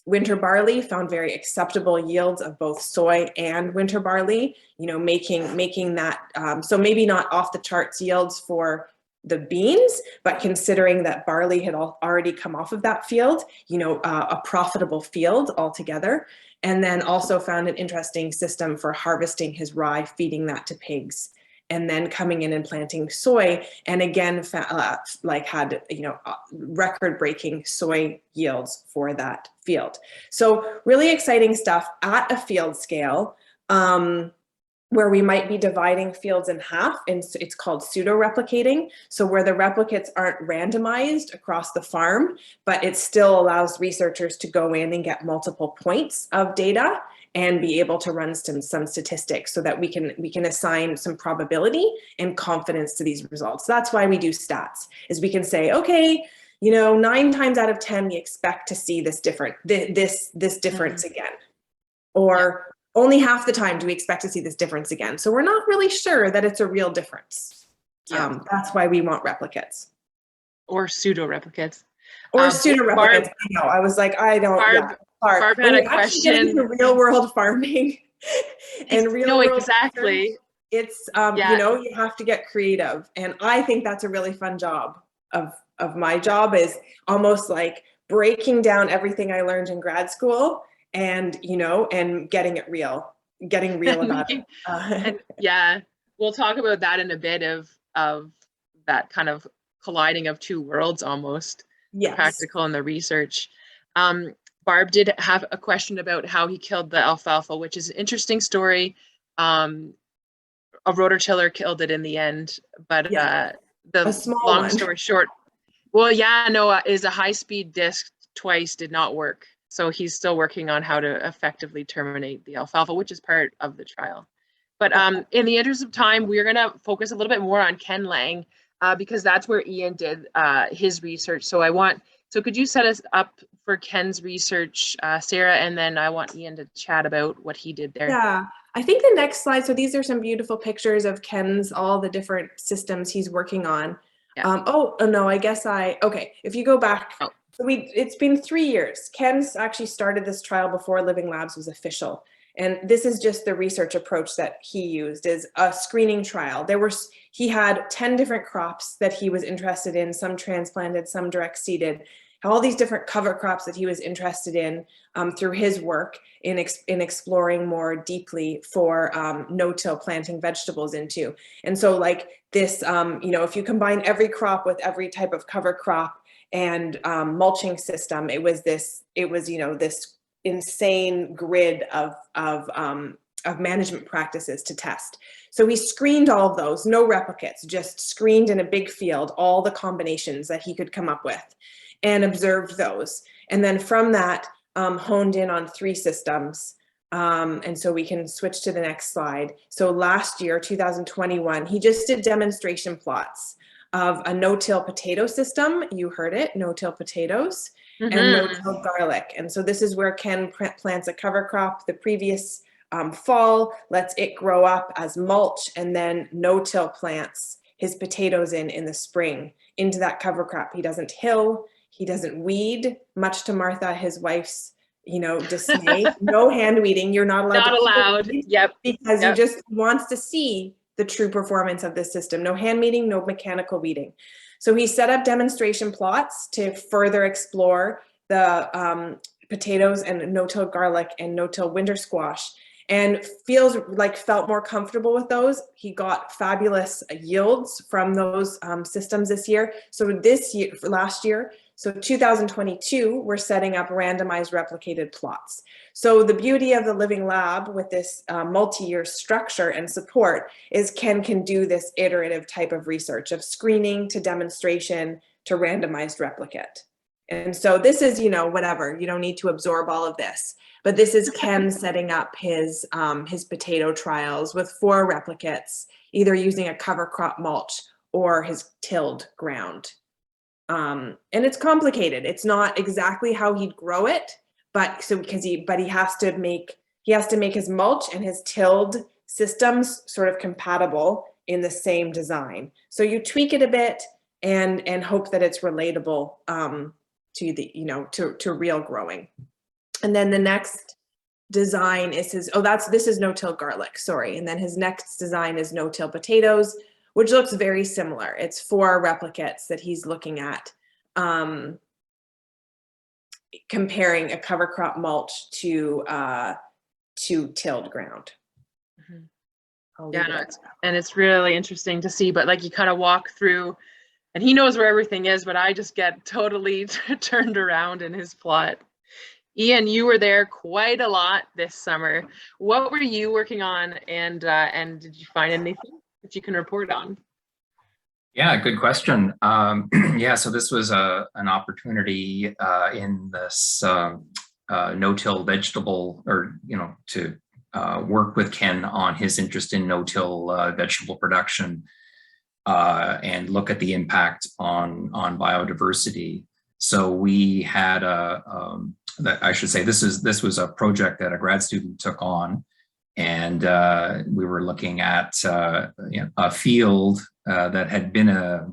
E: winter barley, found very acceptable yields of both soy and winter barley, making that, so maybe not off the charts yields for the beans, but considering that barley had already come off of that field, a profitable field altogether. And then also found an interesting system for harvesting his rye, feeding that to pigs, and then coming in and planting soy. And again, had, record-breaking soy yields for that field. So really exciting stuff at a field scale, where we might be dividing fields in half, and it's called pseudo-replicating. So where the replicates aren't randomized across the farm, but it still allows researchers to go in and get multiple points of data and be able to run some statistics so that we can assign some probability and confidence to these results. So that's why we do stats, is we can say, okay, 9 times out of 10, we expect to see this difference again. Or only half the time do we expect to see this difference again. So we're not really sure that it's a real difference. Yeah. That's why we want replicates.
B: Or pseudo-replicates.
E: Or pseudo-replicates. I know, I was like, I don't,
B: Barb had a question.
E: Get into real world farming and real world
B: exactly.
E: It's, you have to get creative. And I think that's a really fun job of my job, is almost like breaking down everything I learned in grad school and getting real about it.
B: And, yeah, we'll talk about that in a bit of that kind of colliding of two worlds almost, the
E: Yes.
B: practical and the research. Barb did have a question about how he killed the alfalfa, which is an interesting story. A rototiller killed it in the end, but
E: Yeah.
B: the
E: A small
B: long
E: one.
B: story short, well, yeah, no, is a high-speed disc twice did not work. So he's still working on how to effectively terminate the alfalfa, which is part of the trial. But in the interest of time, we're going to focus a little bit more on Ken Lang because that's where Ian did his research. So could you set us up for Ken's research, Sarah, and then I want Ian to chat about what he did there.
E: Yeah, I think the next slide, so these are some beautiful pictures of Ken's, all the different systems he's working on.
B: Yeah.
E: Oh no, I guess okay, if you go back, so it's been 3 years. Ken's actually started this trial before Living Labs was official. And this is just the research approach that he used, is a screening trial. He had 10 different crops that he was interested in, some transplanted, some direct seeded, all these different cover crops that he was interested in through his work in exploring more deeply for no-till planting vegetables into. And so like this, if you combine every crop with every type of cover crop and mulching system, it was this insane grid of management practices to test. So we screened all of those, no replicates, just screened in a big field, all the combinations that he could come up with and observed those. And then from that, honed in on 3 systems. And so we can switch to the next slide. So last year, 2021, he just did demonstration plots of a no-till potato system. You heard it, no-till potatoes. And no-till garlic. And so this is where Ken plants a cover crop the previous fall, lets it grow up as mulch, and then no-till plants his potatoes in the spring into that cover crop. He doesn't hill, he doesn't weed, much to Martha, his wife's, dismay. No hand weeding. You're not allowed.
B: Not allowed. Yep.
E: Because he just wants to see the true performance of this system. No hand weeding, no mechanical weeding. So he set up demonstration plots to further explore the potatoes and no-till garlic and no-till winter squash, and felt more comfortable with those. He got fabulous yields from those systems this year. So last year, so 2022, we're setting up randomized replicated plots. So the beauty of the Living Lab with this multi-year structure and support is Ken can do this iterative type of research of screening to demonstration to randomized replicate. And so this is, whatever, you don't need to absorb all of this, but this is Ken setting up his potato trials with 4 replicates, either using a cover crop mulch or his tilled ground. And it's complicated. It's not exactly how he'd grow it, but he has to make his mulch and his tilled systems sort of compatible in the same design. So you tweak it a bit and hope that it's relatable to the to real growing. And then the next design is this is no-till garlic, sorry. And then his next design is no-till potatoes, which looks very similar. It's 4 replicates that he's looking at, comparing a cover crop mulch to tilled ground.
B: Yeah, and it's really interesting to see, but like you kind of walk through and he knows where everything is, but I just get totally turned around in his plot. Ian, you were there quite a lot this summer. What were you working on, and did you find anything that you can report on?
C: Yeah, good question. Yeah, so this was an opportunity in this no-till vegetable, or to work with Ken on his interest in no-till vegetable production and look at the impact on biodiversity. So we had I should say this was a project that a grad student took on, and we were looking at a field that had been a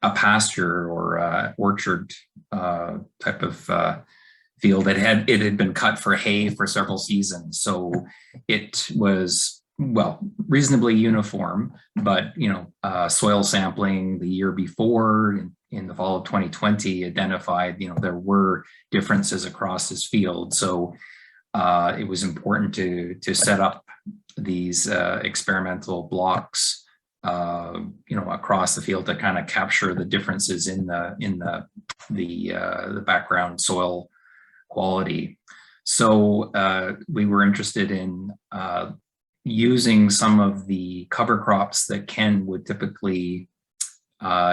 C: pasture or orchard type of field. It had been cut for hay for several seasons, so it was reasonably uniform. But soil sampling the year before, in the fall of 2020, identified there were differences across his field. So it was important to set up these experimental blocks across the field to kind of capture the differences in the background soil quality. So we were interested in using some of the cover crops that Ken would typically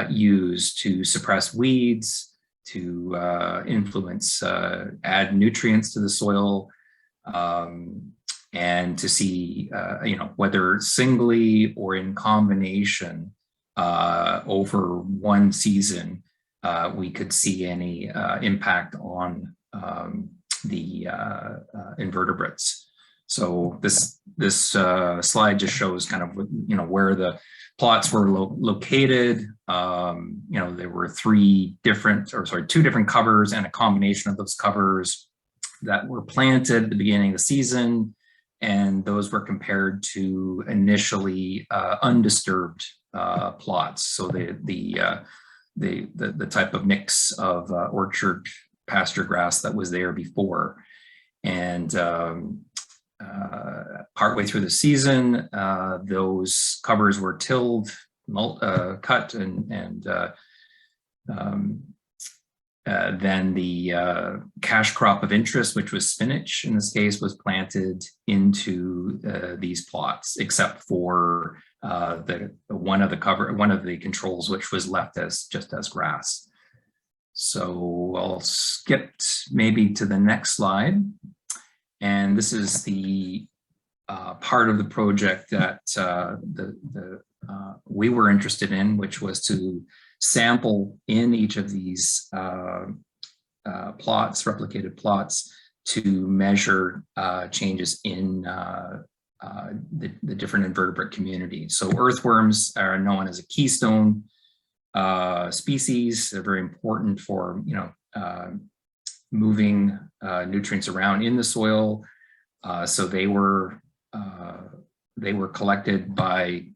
C: use to suppress weeds, to influence, add nutrients to the soil, and to see, whether singly or in combination over one season, we could see any impact on the invertebrates. So this slide just shows kind of, where the plots were located. There were two different covers and a combination of those covers that were planted at the beginning of the season, and those were compared to initially undisturbed plots. So the type of mix of orchard pasture grass that was there before. And partway through the season, those covers were tilled, cut, and then the cash crop of interest, which was spinach in this case, was planted into these plots, except for one of the controls, which was left just as grass. So I'll skip maybe to the next slide. And this is the part of the project that we were interested in, which was to sample in each of these replicated plots, to measure changes in the different invertebrate communities. So earthworms are known as a keystone species. They're very important for moving nutrients around in the soil. So they were collected by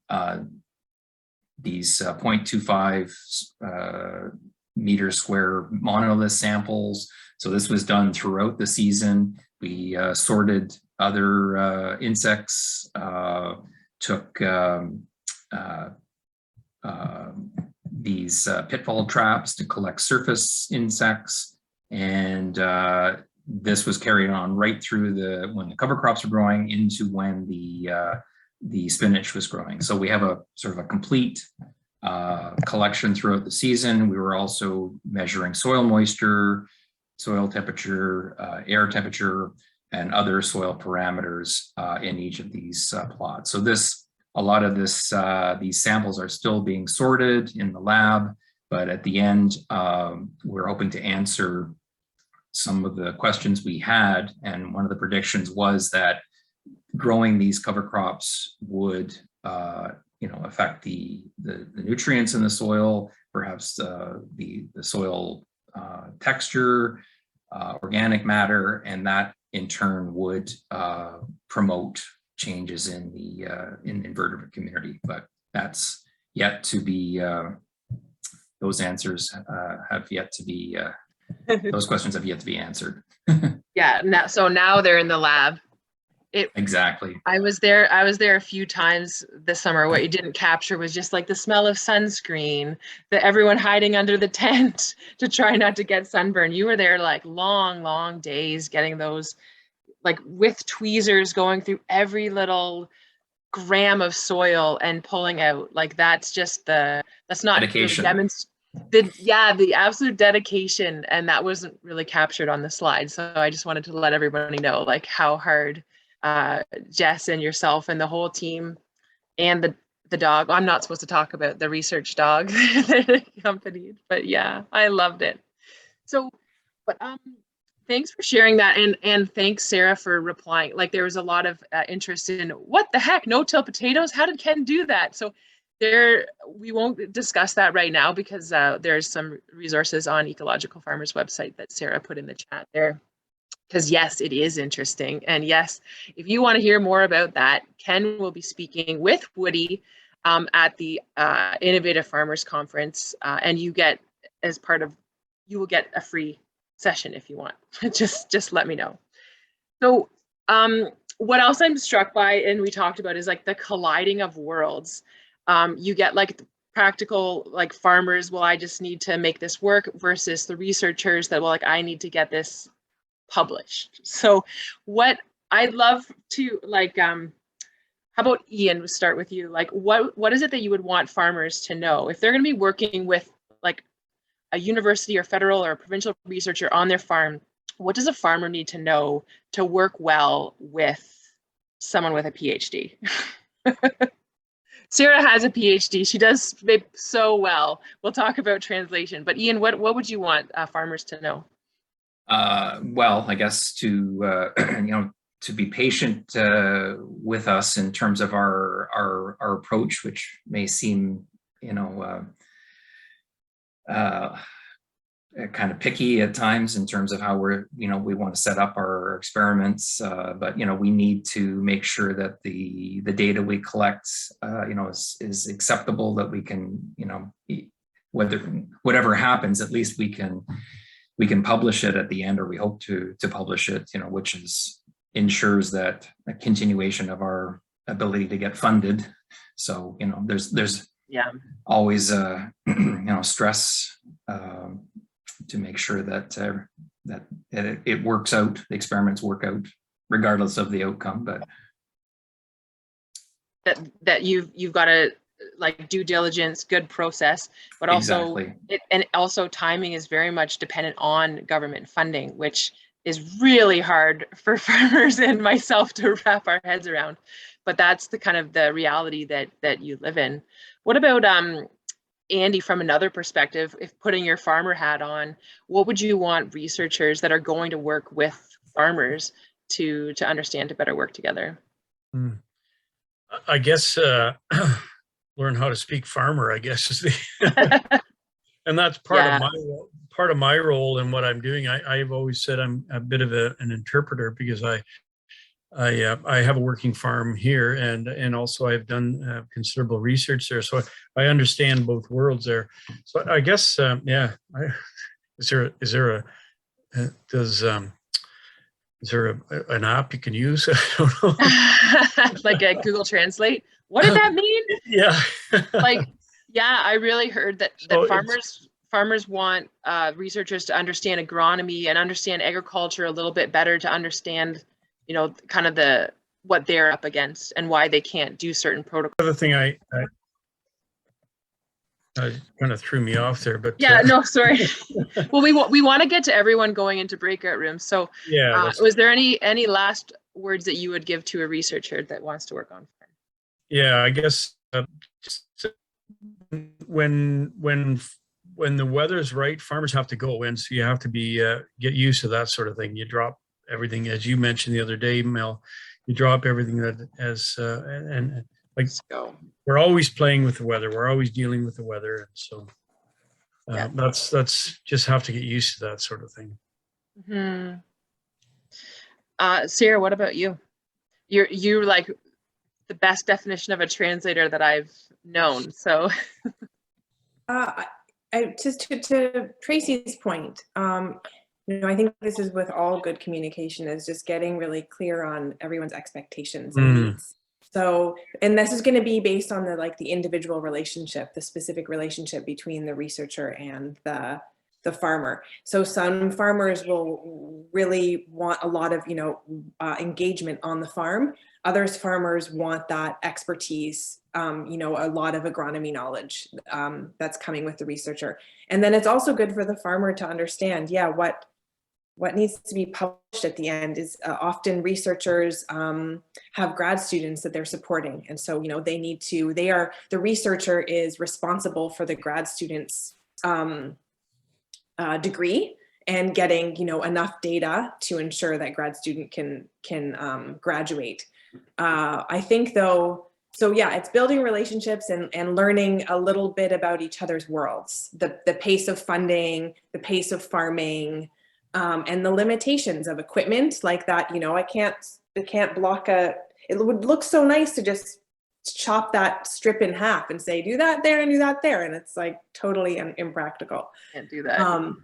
C: these 0.25 meter square monolith samples. So this was done throughout the season. We sorted other insects, took these pitfall traps to collect surface insects, and this was carried on right through when the cover crops were growing into when the spinach was growing. So we have a sort of a complete collection throughout the season. We were also measuring soil moisture, soil temperature, air temperature, and other soil parameters in each of these plots. So a lot of these samples are still being sorted in the lab, but at the end, we're hoping to answer some of the questions we had. And one of the predictions was that growing these cover crops would affect the nutrients in the soil, perhaps the soil texture, organic matter, and that in turn would promote changes in the invertebrate community. But that's yet to be, those answers have yet to be, those questions have yet to be answered.
B: Yeah, so now they're in the lab.
C: Exactly.
B: I was there a few times this summer. What you didn't capture was just like the smell of sunscreen, everyone hiding under the tent to try not to get sunburn. You were there like long days getting those, like with tweezers, going through every little gram of soil and pulling out. Like that's not
C: dedication.
B: The absolute dedication, and that wasn't really captured on the slide. So I just wanted to let everybody know like how hard Jess and yourself and the whole team and the dog. I'm not supposed to talk about the research dog that accompanied, but yeah, I loved it. So, but thanks for sharing that, and thanks Sarah for replying. Like there was a lot of interest in what the heck, no-till potatoes? How did Ken do that? So we won't discuss that right now because there's some resources on Ecological Farmers website that Sarah put in the chat there. Because yes, it is interesting. And yes, if you want to hear more about that, Ken will be speaking with Woody at the Innovative Farmers Conference. And you will get a free session if you want. just let me know. So what else I'm struck by, and we talked about, is like the colliding of worlds. You get like practical like farmers, well, I just need to make this work, versus the researchers that, well, like, I need to get this published. So what I'd love to like, how about Ian, we'll start with you. Like, what is it that you would want farmers to know if they're going to be working with like a university or federal or provincial researcher on their farm? What does a farmer need to know to work well with someone with a PhD? Sarah has a PhD. She does so well. We'll talk about translation. But Ian, what would you want farmers to know?
C: Well, I guess to to be patient with us in terms of our approach, which may seem kind of picky at times in terms of how we want to set up our experiments, but we need to make sure that the data we collect is acceptable, that we can whatever happens, at least we can publish it at the end, or we hope to publish it, which ensures that a continuation of our ability to get funded. So there's always stress to make sure that it works out, the experiments work out regardless of the outcome. But
B: that you've got to like due diligence, good process, but also also timing is very much dependent on government funding, which is really hard for farmers and myself to wrap our heads around. But that's the kind of the reality that you live in. What about Andy, from another perspective, if putting your farmer hat on, what would you want researchers that are going to work with farmers to understand, to better work together?
D: I guess learn how to speak farmer, I guess, is the and that's part of my role in what I'm doing. I've always said I'm a bit of an interpreter, because I have a working farm here, and also I've done considerable research there, so I understand both worlds there. So I guess is there an app you can use? I don't know.
B: Like a Google Translate? What did that mean?
D: Yeah.
B: I really heard that farmers want researchers to understand agronomy and understand agriculture a little bit better, to understand kind of what they're up against and why they can't do certain protocols.
D: The other thing I kind of threw me off there, but
B: no, sorry. Well, we want to get to everyone going into breakout rooms. So was there any last words that you would give to a researcher that wants to work on farm?
D: Yeah, I guess when the weather's right, farmers have to go in, so you have to be get used to that sort of thing. You drop everything, as you mentioned the other day, Mel. You drop everything that as and like, we're always playing with the weather. We're always dealing with the weather, and so that's just have to get used to that sort of thing.
B: Mm-hmm. Sarah, what about you? You're like the best definition of a translator that I've known. So,
E: just to Tracy's point, I think this is with all good communication, is just getting really clear on everyone's expectations and needs. So, and this is going to be based on the individual relationship, the specific relationship between the researcher and the farmer. So some farmers will really want a lot of, engagement on the farm. Others farmers want that expertise, a lot of agronomy knowledge that's coming with the researcher. And then it's also good for the farmer to understand, what needs to be published at the end is often researchers have grad students that they're supporting. And so, the researcher is responsible for the grad student's degree and getting, enough data to ensure that grad student can graduate. I think though, it's building relationships and learning a little bit about each other's worlds, the pace of funding, the pace of farming, and the limitations of equipment like that. I can't block it would look so nice to just chop that strip in half and say, do that there and do that there. And it's like totally impractical.
B: Can't do that.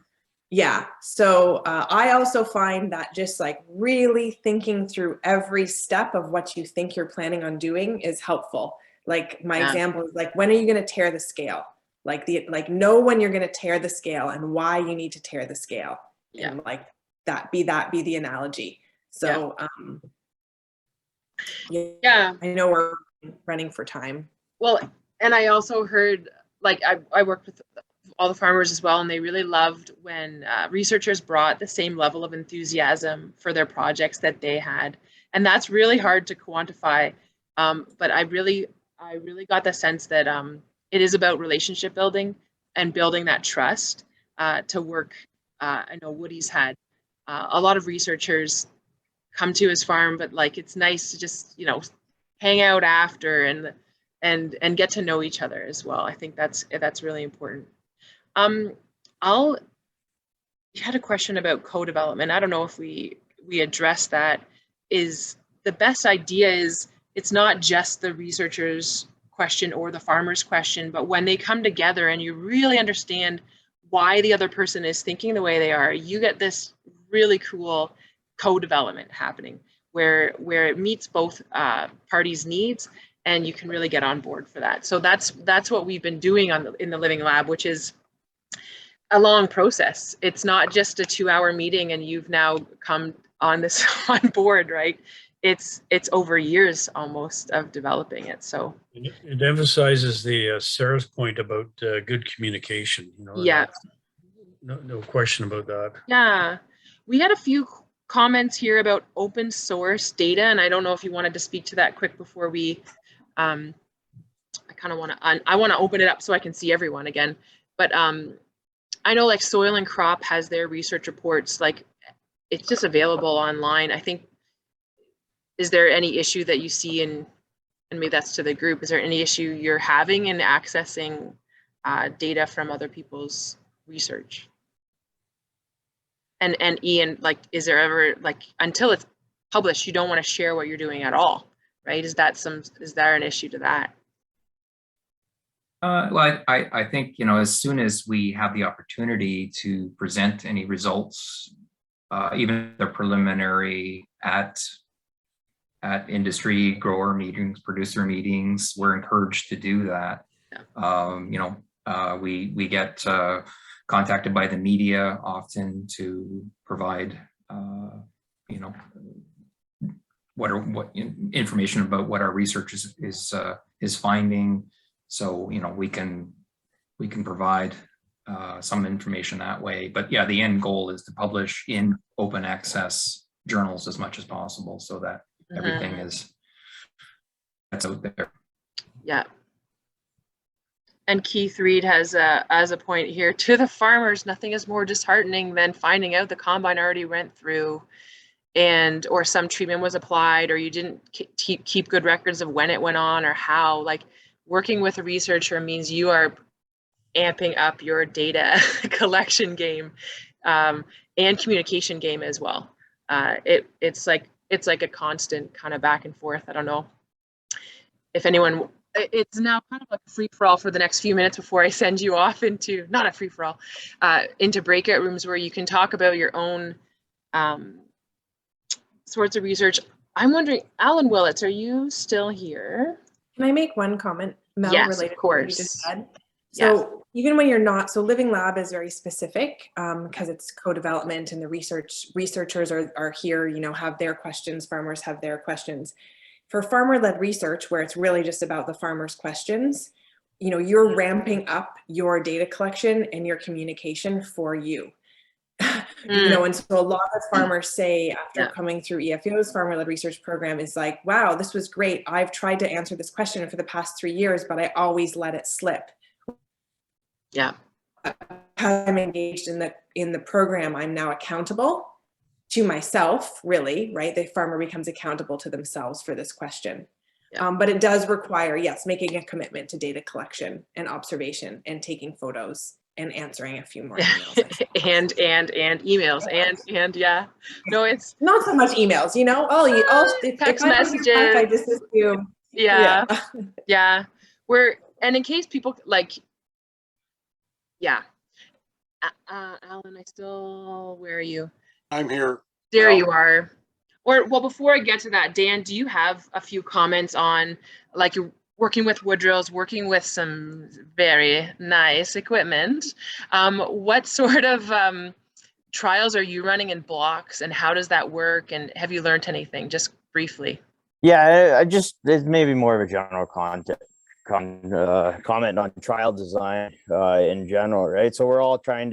E: So I also find that just like really thinking through every step of what you think you're planning on doing is helpful. Like my example is like, when are you going to tear the scale? Like know when you're going to tear the scale and why you need to tear the scale.
B: Yeah.
E: And like that be the analogy. So,
B: yeah,
E: I know we're running for time.
B: Well, and I also heard, like, I worked with all the farmers as well, and they really loved when researchers brought the same level of enthusiasm for their projects that they had. And that's really hard to quantify. But I really got the sense that it is about relationship building and building that trust to work. I know Woody's had a lot of researchers come to his farm, but like, it's nice to just, hang out after and get to know each other as well. I think that's really important. You had a question about co-development. I don't know if we addressed that. Is the best idea is it's not just the researcher's question or the farmer's question, but when they come together and you really understand why the other person is thinking the way they are, you get this really cool co-development happening where it meets both parties' needs, and you can really get on board for that. So that's what we've been doing in the Living Lab, which is a long process. It's not just a 2-hour meeting and you've now come on board, right? It's over years almost of developing it. So
D: it emphasizes the Sarah's point about good communication.
B: Yeah,
D: no question about that.
B: Yeah, we had a few comments here about open source data, and I don't know if you wanted to speak to that quick before we. I kind of want to open it up so I can see everyone again, but I know like Soil and Crop has their research reports, like it's just available online. I think, is there any issue that you see and maybe that's to the group, is there any issue you're having in accessing data from other people's research? And Ian, like, is there ever, like, until it's published, you don't want to share what you're doing at all, right? Is there an issue to that?
C: Well, I think, as soon as we have the opportunity to present any results, even if they're preliminary at industry grower meetings, producer meetings, we're encouraged to do that. Yeah. We get contacted by the media often to provide, what information about what our research is finding. So, we can provide some information that way. But yeah, the end goal is to publish in open access journals as much as possible, so that everything that's out there.
B: Yeah. And Keith Reed has a point here. To the farmers, nothing is more disheartening than finding out the combine already went through or some treatment was applied, or you didn't keep good records of when it went on or how. Like, working with a researcher means you are amping up your data collection game and communication game as well. It's like a constant kind of back and forth. I don't know if anyone. It's now kind of like a free-for-all for the next few minutes before I send you off into, not a free-for-all, into breakout rooms where you can talk about your own sorts of research. I'm wondering, Alan Willits, are you still here?
E: Can I make one comment, Mel,
B: yes,
E: related
B: of course.
E: to what you just said? So even when you're not, so Living Lab is very specific because it's co-development and the researchers are here, have their questions, farmers have their questions. For farmer-led research, where it's really just about the farmer's questions, you're ramping up your data collection and your communication for you. And so a lot of farmers say after coming through EFO's farmer-led research program is like, wow, this was great. I've tried to answer this question for the past 3 years, but I always let it slip.
B: Yeah.
E: I'm engaged in the program, I'm now accountable to myself, really, right? The farmer becomes accountable to themselves for this question. Yeah. But it does require, yes, making a commitment to data collection and observation and taking photos and answering a few more emails.
B: and emails and yeah. No, it's
E: not so much emails,
B: text messages. I
E: just assume.
B: Yeah. Yeah. And in case people like, yeah. Alan, where are you?
G: I'm here.
B: There you are. Well, before I get to that, Dan, do you have a few comments on, like, working with wood drills, working with some very nice equipment. What sort of trials are you running in blocks, and how does that work? And have you learned anything, just briefly?
G: Yeah, it's maybe more of a general comment on trial design in general, right? So we're all trying